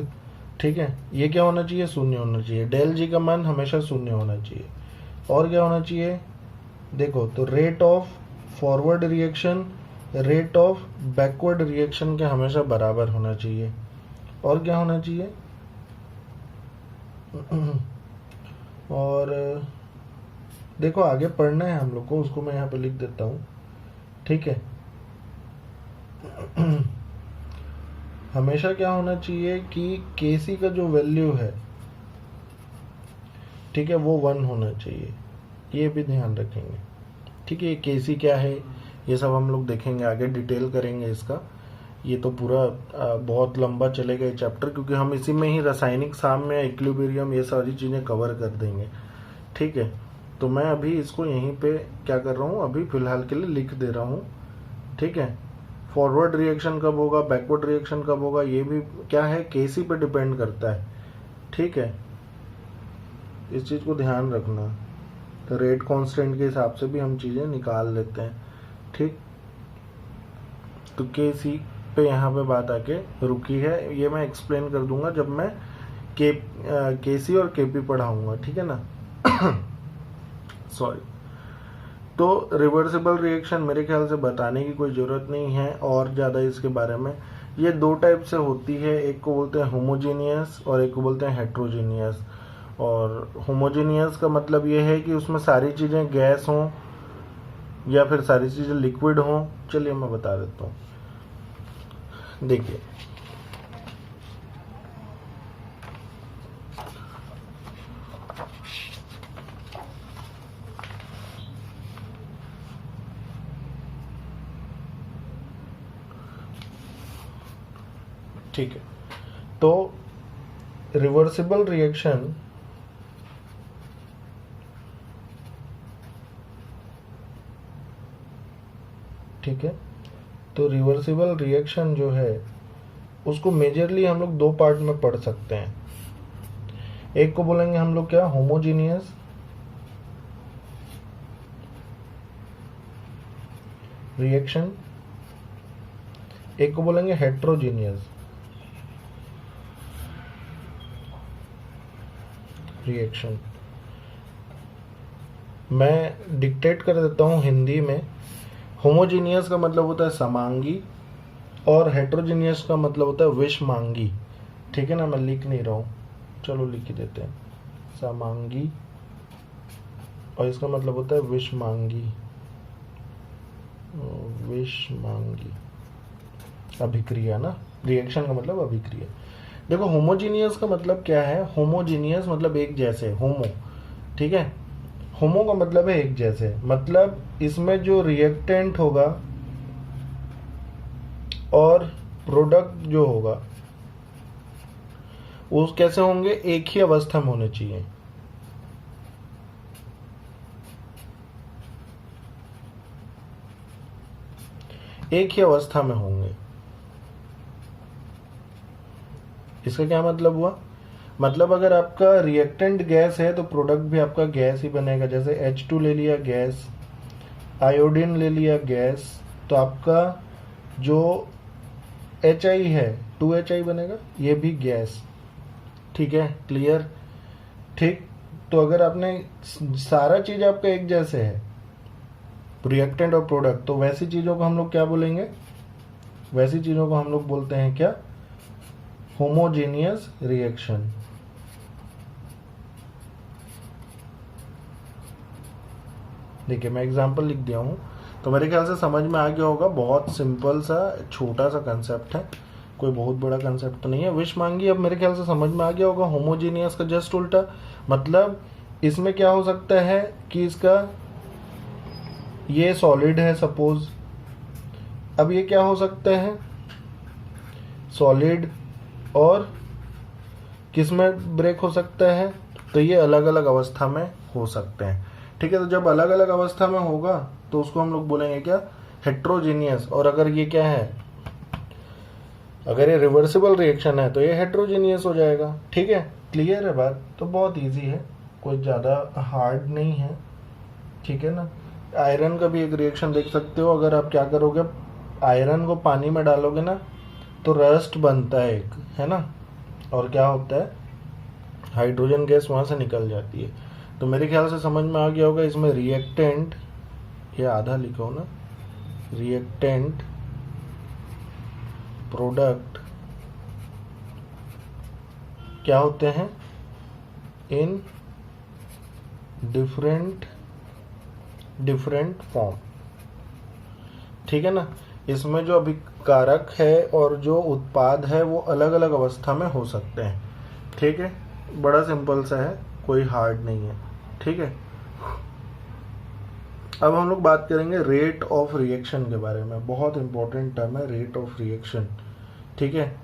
ठीक है। ये क्या होना चाहिए, शून्य होना चाहिए, डेल जी का मान हमेशा शून्य होना चाहिए। और क्या होना चाहिए, देखो, तो rate of forward reaction rate of backward reaction के हमेशा बराबर होना चाहिए। और क्या होना चाहिए, और देखो आगे पढ़ना है हम लोग को, उसको मैं यहाँ पे लिख देता हूँ, ठीक है। हमेशा क्या होना चाहिए कि Kc का जो वैल्यू है, ठीक है, वो 1 होना चाहिए, ये भी ध्यान रखेंगे, ठीक है। Kc क्या है ये सब हम लोग देखेंगे आगे, डिटेल करेंगे इसका। ये तो पूरा बहुत लंबा चलेगा ये चैप्टर, क्योंकि हम इसी में ही रासायनिक साम्य, इक्विलिब्रियम, ये सारी चीजें कवर कर देंगे, ठीक है। तो मैं अभी इसको यहीं पे क्या कर रहा हूँ, अभी फिलहाल के लिए लिख दे रहा हूँ, ठीक है। फॉरवर्ड रिएक्शन कब होगा, बैकवर्ड रिएक्शन कब होगा, ये भी क्या है, Kc पे डिपेंड करता है, ठीक है। इस चीज को ध्यान रखना। तो रेट कांस्टेंट के हिसाब से भी हम चीजें निकाल लेते हैं, ठीक। तो Kc पे यहाँ पे बात आके रुकी है, ये मैं एक्सप्लेन कर दूंगा जब मैं Kc और Kp पढ़ाऊंगा, ठीक है ना। सॉरी। तो रिवर्सिबल रिएक्शन मेरे ख्याल से बताने की कोई ज़रूरत नहीं है और ज़्यादा इसके बारे में। ये 2 टाइप से होती है, एक को बोलते हैं होमोजीनियस और एक को बोलते हैं हेट्रोजीनियस। और होमोजीनियस का मतलब ये है कि उसमें सारी चीज़ें गैस हों या फिर सारी चीज़ें लिक्विड हों। चलिए मैं बता देता हूँ, देखिए। ठीक है, तो रिवर्सिबल रिएक्शन ठीक है, तो रिवर्सिबल रिएक्शन जो है उसको मेजरली हम लोग दो पार्ट में पढ़ सकते हैं। एक को बोलेंगे हम लोग क्या, होमोजीनियस रिएक्शन, एक को बोलेंगे हेट्रोजीनियस रिएक्शन। मैं डिक्टेट कर देता हूं हिंदी में। होमोजीनियस का मतलब होता है समांगी और हेट्रोजीनियस का मतलब होता है विषमांगी। ठीक है ना, मैं लिख नहीं रहा हूं, चलो लिख ही देते हैं। समांगी और इसका मतलब होता है विषमांगी, विषमांगी अभिक्रिया ना। रिएक्शन का मतलब अभिक्रिया। देखो होमोजीनियस का मतलब क्या है, होमोजीनियस मतलब एक जैसे, होमो, ठीक है, होमो का मतलब है एक जैसे, मतलब इसमें जो रिएक्टेंट होगा और प्रोडक्ट जो होगा वो कैसे होंगे, एक ही अवस्था में होने चाहिए। एक ही अवस्था में होंगे। इसका क्या मतलब हुआ, मतलब अगर आपका रिएक्टेंट गैस है तो प्रोडक्ट भी आपका गैस ही बनेगा। जैसे H2 ले लिया गैस, आयोडीन ले लिया गैस, तो आपका जो HI है 2HI बनेगा, ये भी गैस। ठीक है, क्लियर। ठीक, तो अगर आपने सारा चीज आपका एक जैसे है, रिएक्टेंट और प्रोडक्ट, तो वैसी चीजों को हम लोग क्या बोलेंगे, वैसी चीजों को हम लोग बोलते हैं क्या, होमोजेनियस रिएक्शन। देखिए मैं एग्जांपल लिख दिया हूं, तो मेरे ख्याल से समझ में आ गया होगा। बहुत सिंपल सा छोटा सा कंसेप्ट है, कोई बहुत बड़ा कंसेप्ट तो नहीं है। विषमांगी अब मेरे ख्याल से समझ में आ गया होगा। होमोजीनियस का जस्ट उल्टा, मतलब इसमें क्या हो सकता है कि इसका ये सॉलिड है सपोज, अब ये क्या हो सकता है, सॉलिड, और किस में ब्रेक हो सकता है, तो ये अलग अलग अवस्था में हो सकते हैं। ठीक है, तो जब अलग अलग अवस्था में होगा तो उसको हम लोग बोलेंगे क्या, हेट्रोजीनियस। और अगर ये क्या है, अगर ये रिवर्सिबल रिएक्शन है तो ये हेट्रोजीनियस हो जाएगा। ठीक है, क्लियर है बात। तो बहुत इजी है, कोई ज़्यादा हार्ड नहीं है। ठीक है ना। आयरन का भी एक रिएक्शन देख सकते हो। अगर आप क्या करोगे, आयरन को पानी में डालोगे ना तो रस्ट बनता है एक, है ना, और क्या होता है, हाइड्रोजन गैस वहां से निकल जाती है। तो मेरे ख्याल से समझ में आ गया होगा। इसमें रिएक्टेंट, ये आधा लिखो ना, रिएक्टेंट, प्रोडक्ट क्या होते हैं, इन डिफरेंट फॉर्म। ठीक है ना। इसमें जो अभिकारक है और जो उत्पाद है वो अलग अलग अवस्था में हो सकते हैं। ठीक है, बड़ा सिंपल सा है, कोई हार्ड नहीं है। ठीक है, अब हम लोग बात करेंगे रेट ऑफ रिएक्शन के बारे में। बहुत इंपॉर्टेंट टर्म है रेट ऑफ रिएक्शन। ठीक है,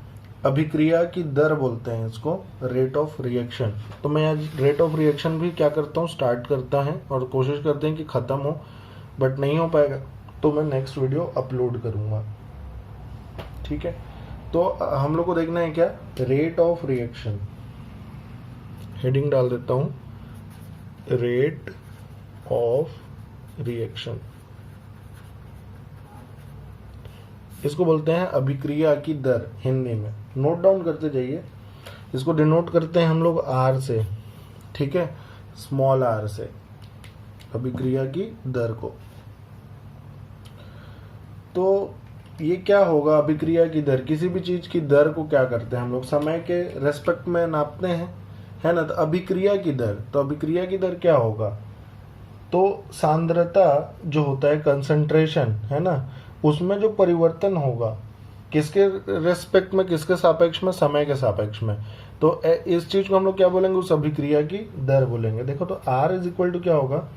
अभिक्रिया की दर बोलते हैं इसको, रेट ऑफ रिएक्शन। तो मैं आज रेट ऑफ रिएक्शन भी क्या करता हूँ, स्टार्ट करता है और कोशिश करते हैं कि ख़त्म हो, बट नहीं हो पाएगा तो मैं नेक्स्ट वीडियो अपलोड करूँगा। ठीक है, तो हम लोग को देखना है क्या, रेट ऑफ रिएक्शन। हेडिंग डाल देता हूँ, रेट ऑफ रिएक्शन। इसको बोलते हैं अभिक्रिया की दर हिंदी में। नोट डाउन करते जाइए। इसको डिनोट करते हैं हम लोग आर से। ठीक है, स्मॉल आर से, अभिक्रिया की दर को। तो ये क्या होगा, अभिक्रिया की दर, किसी भी चीज की दर को क्या करते हैं हम लोग, समय के रेस्पेक्ट में नापते हैं, है ना। तो अभिक्रिया की दर, तो अभिक्रिया की दर क्या होगा, तो सांद्रता जो होता है, कंसंट्रेशन, है ना, उसमें जो परिवर्तन होगा, किसके रेस्पेक्ट में, किसके सापेक्ष में, समय के सापेक्ष में। तो इस चीज को हम लोग क्या बोलेंगे, उस अभिक्रिया की दर बोलेंगे। देखो तो R इज इक्वल टू क्या होगा,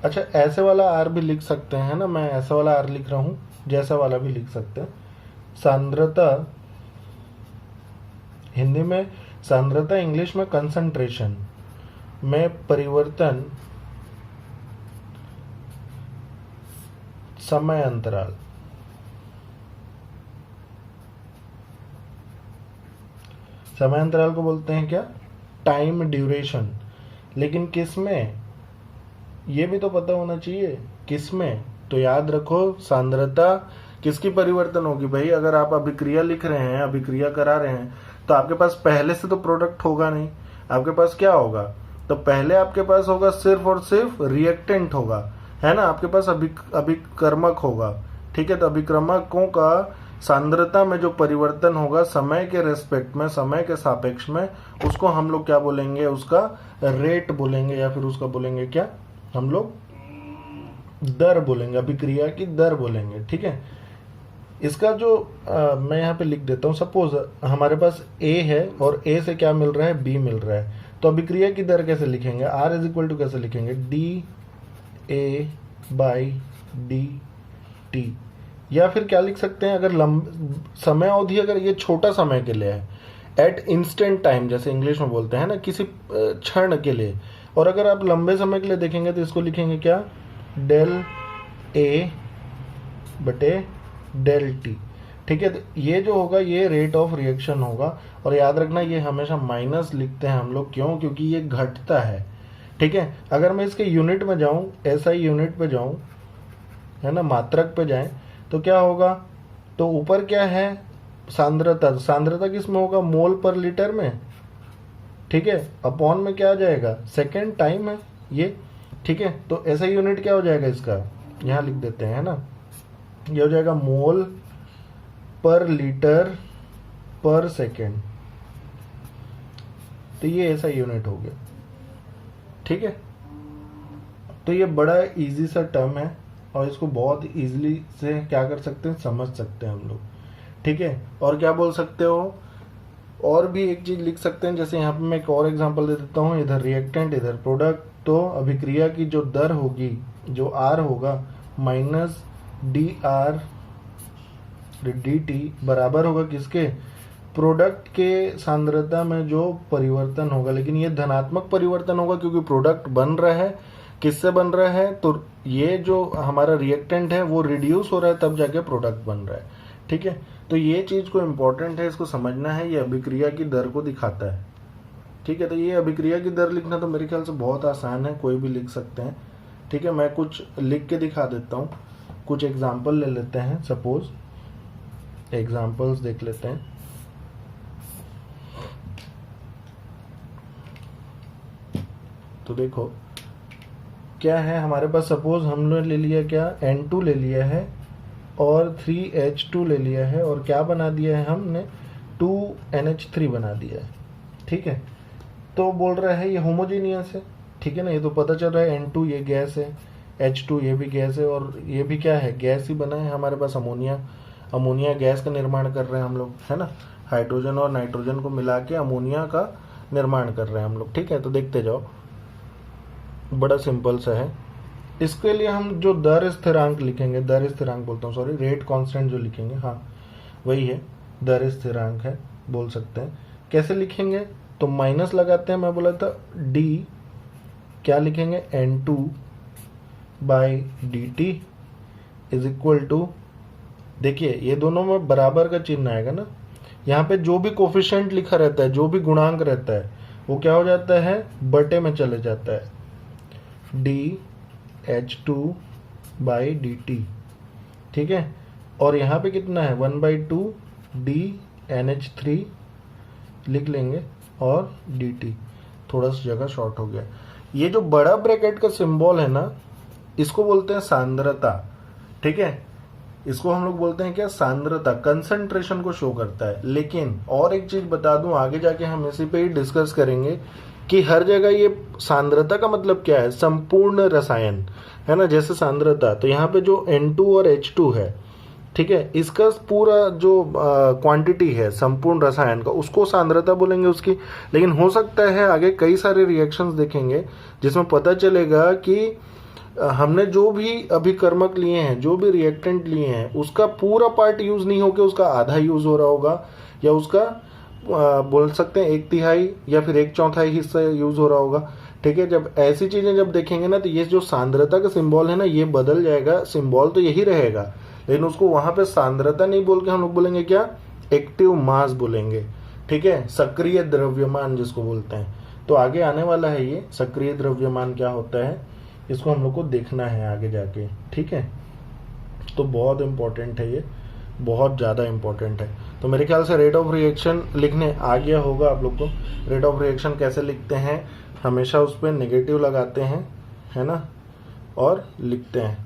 अच्छा ऐसे वाला R भी लिख सकते हैं, है ना, मैं ऐसा वाला R लिख रहा हूं, जैसा वाला भी लिख सकते हैं। सांद्रता हिंदी में सांद्रता, इंग्लिश में कंसंट्रेशन में परिवर्तन समय अंतराल। समय अंतराल को बोलते हैं क्या? Time duration. लेकिन किस में, ये भी तो पता होना चाहिए किस में। तो याद रखो, सांद्रता किसकी परिवर्तन होगी भाई? अगर आप अभिक्रिया लिख रहे हैं, अभिक्रिया करा रहे हैं, तो आपके पास पहले से तो प्रोडक्ट होगा नहीं। आपके पास क्या होगा? तो पहले आपके पास होगा सिर्फ और सिर्फ रिएक्टेंट होगा, है ना। आपके पास अभिक्रमक होगा, ठीक है। तो अभिक्रमकों का सांद्रता में जो परिवर्तन होगा समय के रेस्पेक्ट में, समय के सापेक्ष में, उसको हम लोग क्या बोलेंगे? उसका रेट बोलेंगे, या फिर उसका बोलेंगे क्या हम लोग? दर बोलेंगे, अभिक्रिया की दर बोलेंगे, ठीक है। इसका जो मैं यहाँ पे लिख देता हूँ। सपोज हमारे पास A है और A से क्या मिल रहा है? B मिल रहा है। तो अभिक्रिया की दर कैसे लिखेंगे? R इज इक्वल टू कैसे लिखेंगे? dA/dt। या फिर क्या लिख सकते हैं? अगर समय अवधि अगर ये छोटा समय के लिए है, एट इंस्टेंट टाइम जैसे इंग्लिश में बोलते हैं ना, किसी क्षण के लिए। और अगर आप लंबे समय के लिए देखेंगे तो इसको लिखेंगे क्या? डेल A बटे डेल टी, ठीक है। तो ये जो होगा ये रेट ऑफ रिएक्शन होगा। और याद रखना ये हमेशा माइनस लिखते हैं हम लोग, क्यों? क्योंकि ये घटता है, ठीक है। अगर मैं इसके यूनिट में जाऊं, एसआई यूनिट पे जाऊं, है ना, मात्रक पे जाएं, तो क्या होगा? तो ऊपर क्या है? सांद्रता। सांद्रता किस में होगा? मोल पर लीटर में, ठीक है। अपॉन में क्या आ जाएगा? सेकेंड टाइम है ये, ठीक है। तो एसआई यूनिट क्या हो जाएगा इसका? यहां लिख देते हैं, है ना। ये हो जाएगा मोल पर लीटर पर सेकेंड। तो ये ऐसा यूनिट हो गया, ठीक है। तो ये बड़ा इजी सा टर्म है और इसको बहुत इजीली से क्या कर सकते हैं? समझ सकते हैं हम लोग, ठीक है। और क्या बोल सकते हो? और भी एक चीज लिख सकते हैं, जैसे यहाँ पे मैं एक और एग्जांपल दे देता हूँ। इधर रिएक्टेंट, इधर प्रोडक्ट। तो अभिक्रिया की जो दर होगी, जो R होगा, माइनस dR dt बराबर होगा किसके? प्रोडक्ट के सांद्रता में जो परिवर्तन होगा। लेकिन ये धनात्मक परिवर्तन होगा क्योंकि प्रोडक्ट बन रहा है। किससे बन रहा है? तो ये जो हमारा रिएक्टेंट है वो रिड्यूस हो रहा है, तब जाके प्रोडक्ट बन रहा है, ठीक है। तो ये चीज को इम्पोर्टेंट है, इसको समझना है। ये अभिक्रिया की दर को दिखाता है, ठीक है। तो ये अभिक्रिया की दर लिखना तो मेरे ख्याल से बहुत आसान है, कोई भी लिख सकते हैं, ठीक है। मैं कुछ लिख के दिखा देता हूँ, कुछ एग्जाम्पल ले लेते हैं। सपोज एग्जाम्पल्स देख लेते हैं। तो देखो क्या है हमारे पास। सपोज हमने ले लिया क्या? N2 ले लिया है और 3H2 ले लिया है, और क्या बना दिया है हमने? 2NH3 बना दिया है, ठीक है। तो बोल रहा है ये होमोजीनियस है, ठीक है ना। ये तो पता चल रहा है N2 ये गैस है, H2 ये भी गैस है, और ये भी क्या है? गैस ही बना है। हमारे पास अमोनिया गैस का निर्माण कर रहे हैं हम लोग, है ना। हाइड्रोजन और नाइट्रोजन को मिला के अमोनिया का निर्माण कर रहे हैं हम लोग, ठीक है। तो देखते जाओ, बड़ा सिंपल सा है। इसके लिए हम जो दर स्थिरांक लिखेंगे, दर स्थिरांक बोलता हूँ, सॉरी, रेट कांस्टेंट जो लिखेंगे, हाँ वही है, दर स्थिरांक है बोल सकते हैं। कैसे लिखेंगे? तो माइनस लगाते हैं, मैं बोला था d, क्या लिखेंगे? N2 by dt is equal to, देखिए ये दोनों में बराबर का चिन्ह आएगा ना। यहाँ पे जो भी कोफिशिएंट लिखा रहता है, जो भी गुणांक रहता है, वो क्या हो जाता है? बटे में चले जाता है, dH2 बाई dt, ठीक है। और यहाँ पे कितना है? 1/2 dNH3 लिख लेंगे और dt, थोड़ा सा जगह शॉर्ट हो गया। ये जो बड़ा ब्रैकेट का सिंबल है ना, इसको बोलते हैं सांद्रता, ठीक है। इसको हम लोग बोलते हैं क्या? सांद्रता, कंसंट्रेशन को शो करता है। लेकिन और एक चीज बता दूं, आगे जाके हम इसी पे ही डिस्कस करेंगे कि हर जगह ये सांद्रता का मतलब क्या है? संपूर्ण रसायन, है ना। जैसे सांद्रता, तो यहाँ पे जो N2 और H2 है, ठीक है, इसका पूरा जो क्वांटिटी है संपूर्ण रसायन का, उसको सांद्रता बोलेंगे उसकी। लेकिन हो सकता है आगे कई सारे रिएक्शंस देखेंगे जिसमें पता चलेगा कि हमने जो भी अभिकर्मक लिए हैं, जो भी रिएक्टेंट लिए हैं, उसका पूरा पार्ट यूज नहीं होकर उसका आधा यूज हो रहा होगा, या उसका बोल सकते हैं 1/3 या फिर 1/4 हिस्सा यूज हो रहा होगा। ठीक है, जब ऐसी चीजें जब देखेंगे ना तो ये जो सांद्रता का सिंबल है ना ये बदल जाएगा। सिंबल तो यही रहेगा लेकिन उसको वहां पे सांद्रता नहीं बोल के हम लोग बोलेंगे क्या, एक्टिव मास बोलेंगे। ठीक है, सक्रिय द्रव्यमान जिसको बोलते हैं। तो आगे आने वाला है ये सक्रिय द्रव्यमान क्या होता है, इसको हम लोग को देखना है आगे जाके। ठीक है, तो बहुत इंपॉर्टेंट है ये, बहुत ज़्यादा इंपॉर्टेंट है। तो मेरे ख्याल से रेट ऑफ रिएक्शन लिखने आ गया होगा आप लोग को। रेट ऑफ रिएक्शन कैसे लिखते हैं, हमेशा उस पर नेगेटिव लगाते हैं, है ना, और लिखते हैं।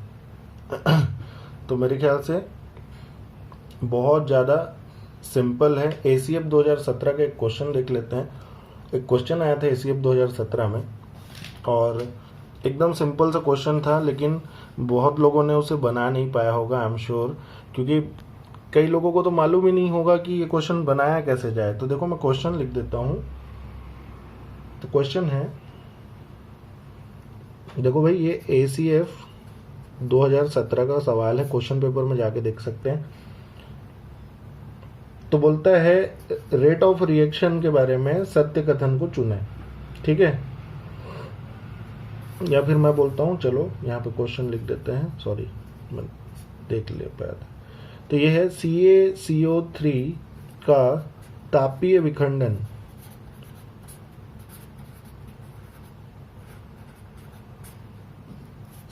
तो मेरे ख्याल से बहुत ज़्यादा सिंपल है। ACF 2017 का एक क्वेश्चन देख लेते हैं। एक क्वेश्चन आया था ACF 2017 में और एकदम सिंपल सा क्वेश्चन था, लेकिन बहुत लोगों ने उसे बना नहीं पाया होगा, आई एम श्योर, क्योंकि कई लोगों को तो मालूम ही नहीं होगा कि ये क्वेश्चन बनाया कैसे जाए। तो देखो मैं क्वेश्चन लिख देता हूं। तो क्वेश्चन है, देखो भाई ये ACF 2017 का सवाल है, क्वेश्चन पेपर में जाके देख सकते हैं। तो बोलता है रेट ऑफ रिएक्शन के बारे में सत्य कथन को चुने। ठीक है, या फिर मैं बोलता हूं, चलो यहाँ पे क्वेश्चन लिख देते हैं, सॉरी मैं देख ले पाया था। तो ये है CaCO3 का तापीय विखंडन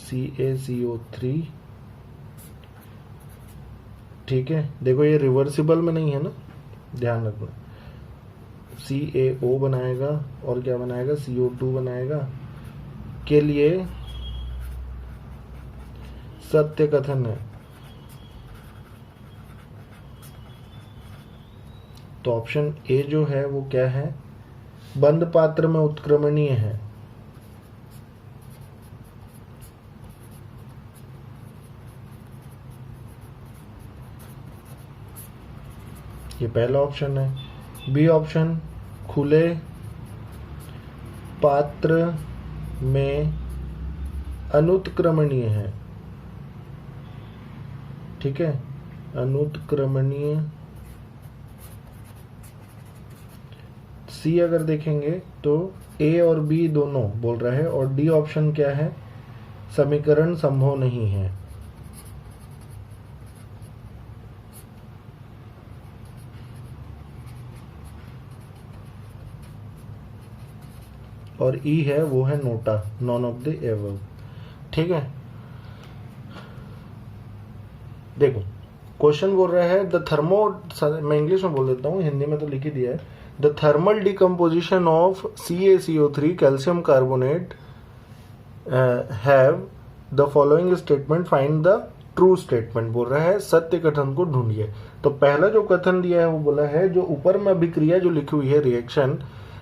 CaCO3। ठीक है, देखो ये रिवर्सिबल में नहीं है ना, ध्यान रखना। CaO बनाएगा और क्या बनाएगा, CO2 बनाएगा, के लिए सत्य कथन है। तो ऑप्शन ए जो है वो क्या है, बंद पात्र में उत्क्रमणीय है। ये पहला ऑप्शन है। बी ऑप्शन, खुले पात्र में अनुत्क्रमणीय है। ठीक है, अनुत्क्रमणीय। सी अगर देखेंगे तो ए और बी दोनों बोल रहा है, और डी ऑप्शन क्या है, समीकरण संभव नहीं है। और ई है वो है NOTA, none of the above. ठीक है, देखो क्वेश्चन बोल रहा है द थर्मो, मैं इंग्लिश में बोल देता हूँ, हिंदी में तो लिख ही दिया है। The thermal decomposition of CaCO3 calcium carbonate have the following statement, find the true statement. बोल रहा है सत्य कथन को ढूंढिए। तो पहला जो कथन दिया है वो बोला है, जो ऊपर में अभिक्रिया जो लिखी हुई है रिएक्शन,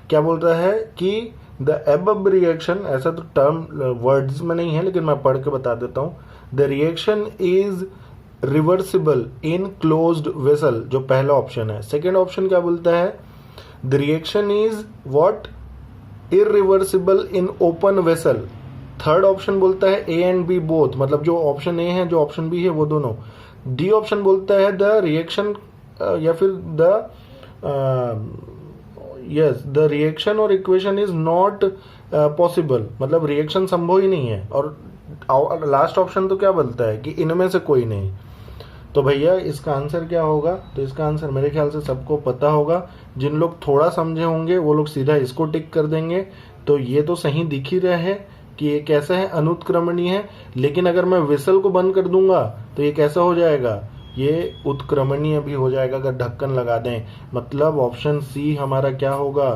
क्या बोल रहा है कि द एबव रिएक्शन, ऐसा तो टर्म वर्ड्स में नहीं है लेकिन मैं पढ़ के बता देता हूँ। The reaction is reversible in closed vessel, जो पहला ऑप्शन है। सेकेंड ऑप्शन क्या बोलता है, the reaction is what, irreversible in open vessel. Third option बोलता है ए एंड बी बोथ, मतलब जो ऑप्शन ए है जो ऑप्शन बी है वो दोनों। डी ऑप्शन बोलता है द रिएक्शन या फिर द यस द रिएक्शन और इक्वेशन इज नॉट पॉसिबल, मतलब रिएक्शन संभव ही नहीं है। और लास्ट ऑप्शन तो क्या बोलता है कि इनमें से कोई नहीं। तो भैया इसका आंसर क्या होगा, तो इसका आंसर मेरे ख्याल से सबको पता होगा। जिन लोग थोड़ा समझे होंगे वो लोग सीधा इसको टिक कर देंगे। तो ये तो सही दिख ही रहा है कि ये कैसा है, अनुत्क्रमणीय है। लेकिन अगर मैं विसल को बंद कर दूंगा तो ये कैसा हो जाएगा, ये उत्क्रमणीय भी हो जाएगा अगर ढक्कन लगा दें। मतलब ऑप्शन सी हमारा क्या होगा,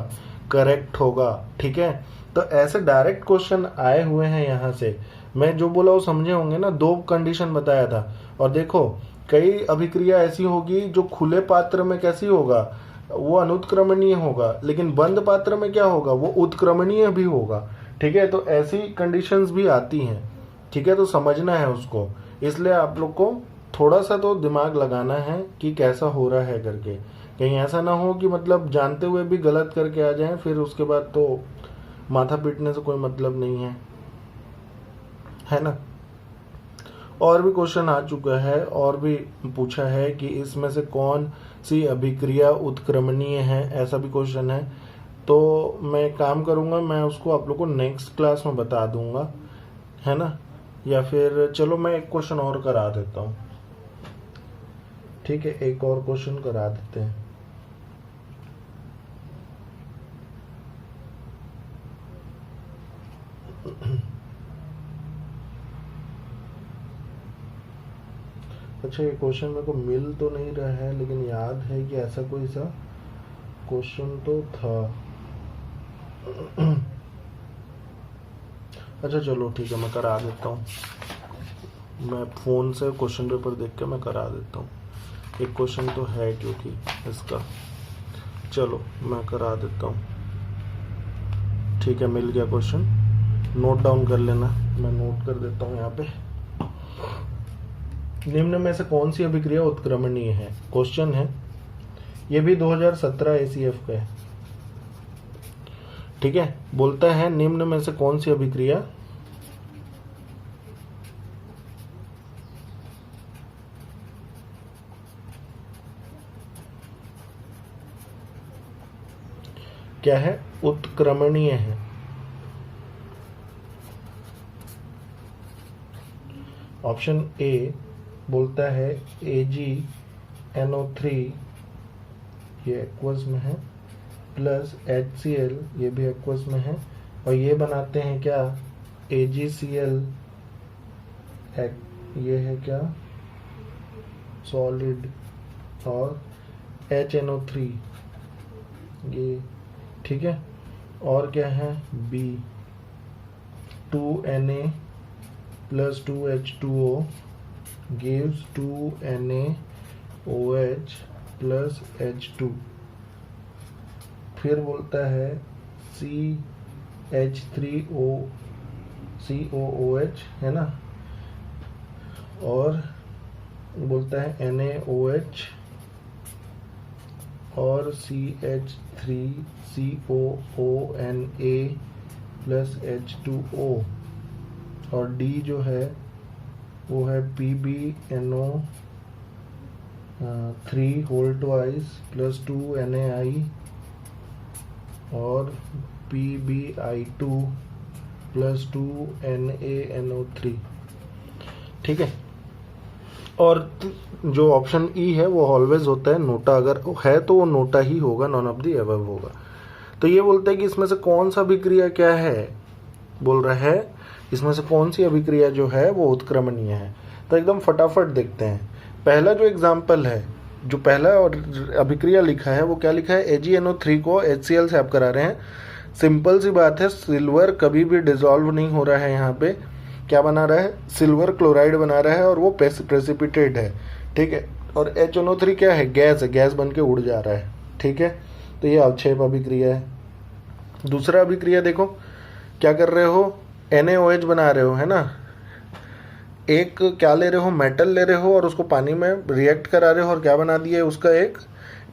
करेक्ट होगा। ठीक है, तो ऐसे डायरेक्ट क्वेश्चन आए हुए हैं यहाँ से। मैं जो बोला वो समझे होंगे ना, दो कंडीशन बताया था। और देखो कई अभिक्रिया ऐसी होगी जो खुले पात्र में कैसी होगा, वो अनुत्क्रमणीय होगा, लेकिन बंद पात्र में क्या होगा, वो उत्क्रमणीय भी होगा। ठीक है, तो ऐसी कंडीशंस भी आती हैं। ठीक है, तो समझना है उसको। इसलिए आप लोग को थोड़ा सा तो दिमाग लगाना है कि कैसा हो रहा है करके, कहीं ऐसा ना हो कि मतलब जानते हुए भी गलत करके आ जाएं, फिर उसके बाद तो माथा पीटने से कोई मतलब नहीं है ना। और भी क्वेश्चन आ चुका है, और भी पूछा है कि इसमें से कौन सी अभिक्रिया उत्क्रमणीय है, ऐसा भी क्वेश्चन है। तो मैं काम करूँगा, मैं उसको आप लोग को नेक्स्ट क्लास में बता दूंगा, है ना। या फिर चलो मैं एक क्वेश्चन और करा देता हूँ, ठीक है, एक और क्वेश्चन करा देते हैं। अच्छा, ये क्वेश्चन मेरे को मिल तो नहीं रहा है, लेकिन याद है कि ऐसा कोई सा क्वेश्चन तो था। अच्छा चलो ठीक है, मैं करा देता हूँ। मैं फ़ोन से क्वेश्चन पेपर देख के मैं करा देता हूँ। एक क्वेश्चन तो है क्योंकि इसका, चलो मैं करा देता हूँ। ठीक है, मिल गया क्वेश्चन, नोट डाउन कर लेना, मैं नोट कर देता हूँ यहाँ पे। निम्न में से कौन सी अभिक्रिया उत्क्रमणीय है, क्वेश्चन है। ये भी 2017 एसीएफ का है, ठीक है। बोलता है निम्न में से कौन सी अभिक्रिया क्या है, उत्क्रमणीय है। ऑप्शन ए बोलता है AgNO3, ये एक्वस में है, प्लस HCl, ये भी एक्वस में है, और ये बनाते हैं क्या, AgCl, ये है क्या, सॉलिड, और HNO3 ये, ठीक है। और क्या है, B 2Na plus 2H2O gives 2NaOH plus H2। फिर बोलता है CH3COOH, है ना, और बोलता है NaOH और CH3COONA प्लस H2O, और D जो है वो है PbNO3 whole twice plus 2NaI और PbI2 प्लस 2NaNO3, ठीक है। और जो ऑप्शन ई है वो ऑलवेज होता है नोटा, अगर है तो वो नोटा ही होगा, नॉन ऑफ दी अबव होगा। तो ये बोलते हैं कि इसमें से कौन सा अभिक्रिया क्या है, बोल रहा है इसमें से कौन सी अभिक्रिया जो है वो उत्क्रमणीय है। तो एकदम फटाफट देखते हैं। पहला जो एग्जाम्पल है, जो पहला और अभिक्रिया लिखा है वो क्या लिखा है, AgNO3 को HCl से आप करा रहे हैं। सिंपल सी बात है, सिल्वर कभी भी डिजॉल्व नहीं हो रहा है, यहाँ पे क्या बना रहा है, सिल्वर क्लोराइड बना रहा है, और वो प्रेसिपिटेट है, ठीक है। और HNO3 क्या है, गैस है, गैस बन के उड़ जा रहा है, ठीक है। तो ये अवक्षेप अभिक्रिया है। दूसरा अभिक्रिया देखो, क्या कर रहे हो, NaOH बना रहे हो, है ना। एक क्या ले रहे हो, मेटल ले रहे हो, और उसको पानी में रिएक्ट करा रहे हो, और क्या बना दिए, उसका एक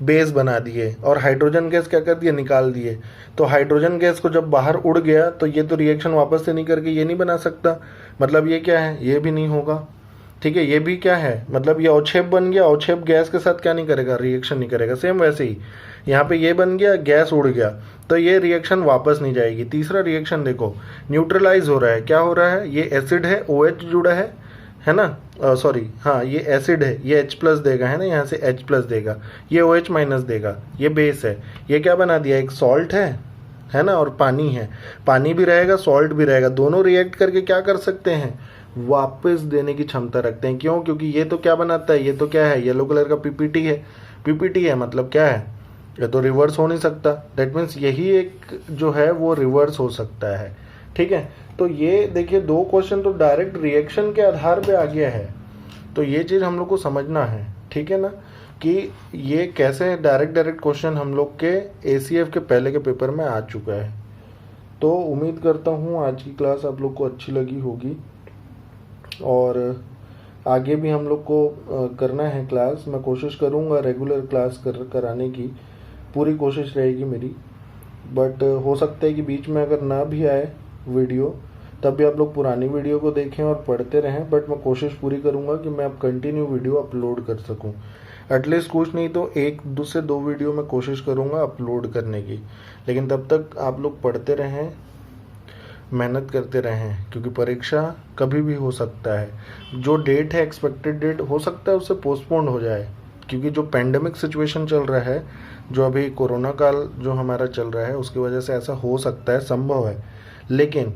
बेस बना दिए, और हाइड्रोजन गैस क्या कर दिए, निकाल दिए। तो हाइड्रोजन गैस को जब बाहर उड़ गया तो ये तो रिएक्शन वापस से नहीं करके ये नहीं बना सकता, मतलब ये क्या है, ये भी नहीं होगा, ठीक है। ये भी क्या है, मतलब ये अवक्षेप बन गया, अवक्षेप गैस के साथ क्या नहीं करेगा, रिएक्शन नहीं करेगा। सेम वैसे ही यहाँ पे ये बन गया, गैस उड़ गया, तो ये रिएक्शन वापस नहीं जाएगी। तीसरा रिएक्शन देखो, न्यूट्रलाइज हो रहा है, क्या हो रहा है, ये एसिड है, OH जुड़ा है ना, सॉरी हाँ ये एसिड है, ये H प्लस देगा, है ना, यहाँ से H प्लस देगा, ये OH माइनस देगा, ये बेस है, ये क्या बना दिया, एक सॉल्ट है ना, और पानी है, पानी भी रहेगा सॉल्ट भी रहेगा, दोनों रिएक्ट करके क्या कर सकते हैं, वापस देने की क्षमता रखते हैं। क्यों, क्योंकि ये तो क्या बनाता है, ये तो क्या है, येलो कलर का PPT है, PPT है मतलब क्या है, ये तो रिवर्स हो नहीं सकता, दैट मीन्स यही एक जो है वो रिवर्स हो सकता है, ठीक है। तो ये देखिए, दो क्वेश्चन तो डायरेक्ट रिएक्शन के आधार पे आ गया है, तो ये चीज़ हम लोग को समझना है, ठीक है ना, कि ये कैसे डायरेक्ट क्वेश्चन हम लोग के ACF के पहले के पेपर में आ चुका है। तो उम्मीद करता हूँ आज की क्लास आप लोग को अच्छी लगी होगी, और आगे भी हम लोग को करना है क्लास, मैं कोशिश करूँगा रेगुलर क्लास कराने की, पूरी कोशिश रहेगी मेरी। बट हो सकता है कि बीच में अगर ना भी आए वीडियो, तब भी आप लोग पुरानी वीडियो को देखें और पढ़ते रहें, बट मैं कोशिश पूरी करूँगा कि मैं अब कंटिन्यू वीडियो अपलोड कर सकूँ। एटलीस्ट कुछ नहीं तो 1 से 2 वीडियो मैं कोशिश करूँगा अपलोड करने की। लेकिन तब तक आप लोग पढ़ते रहें, मेहनत करते रहें, क्योंकि परीक्षा कभी भी हो सकता है। जो डेट है, एक्सपेक्टेड डेट, हो सकता है उससे पोस्टपोन्ड हो जाए, क्योंकि जो पेंडेमिक सिचुएशन चल रहा है, जो अभी कोरोना काल जो हमारा चल रहा है, उसकी वजह से ऐसा हो सकता है, संभव है। लेकिन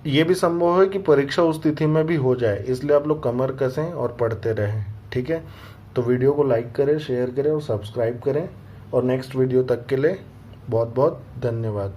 ये भी संभव है कि परीक्षा उस तिथि में भी हो जाए, इसलिए आप लोग कमर कसें और पढ़ते रहें, ठीक है। तो वीडियो को लाइक करें, शेयर करें और सब्सक्राइब करें, और नेक्स्ट वीडियो तक के लिए बहुत बहुत धन्यवाद।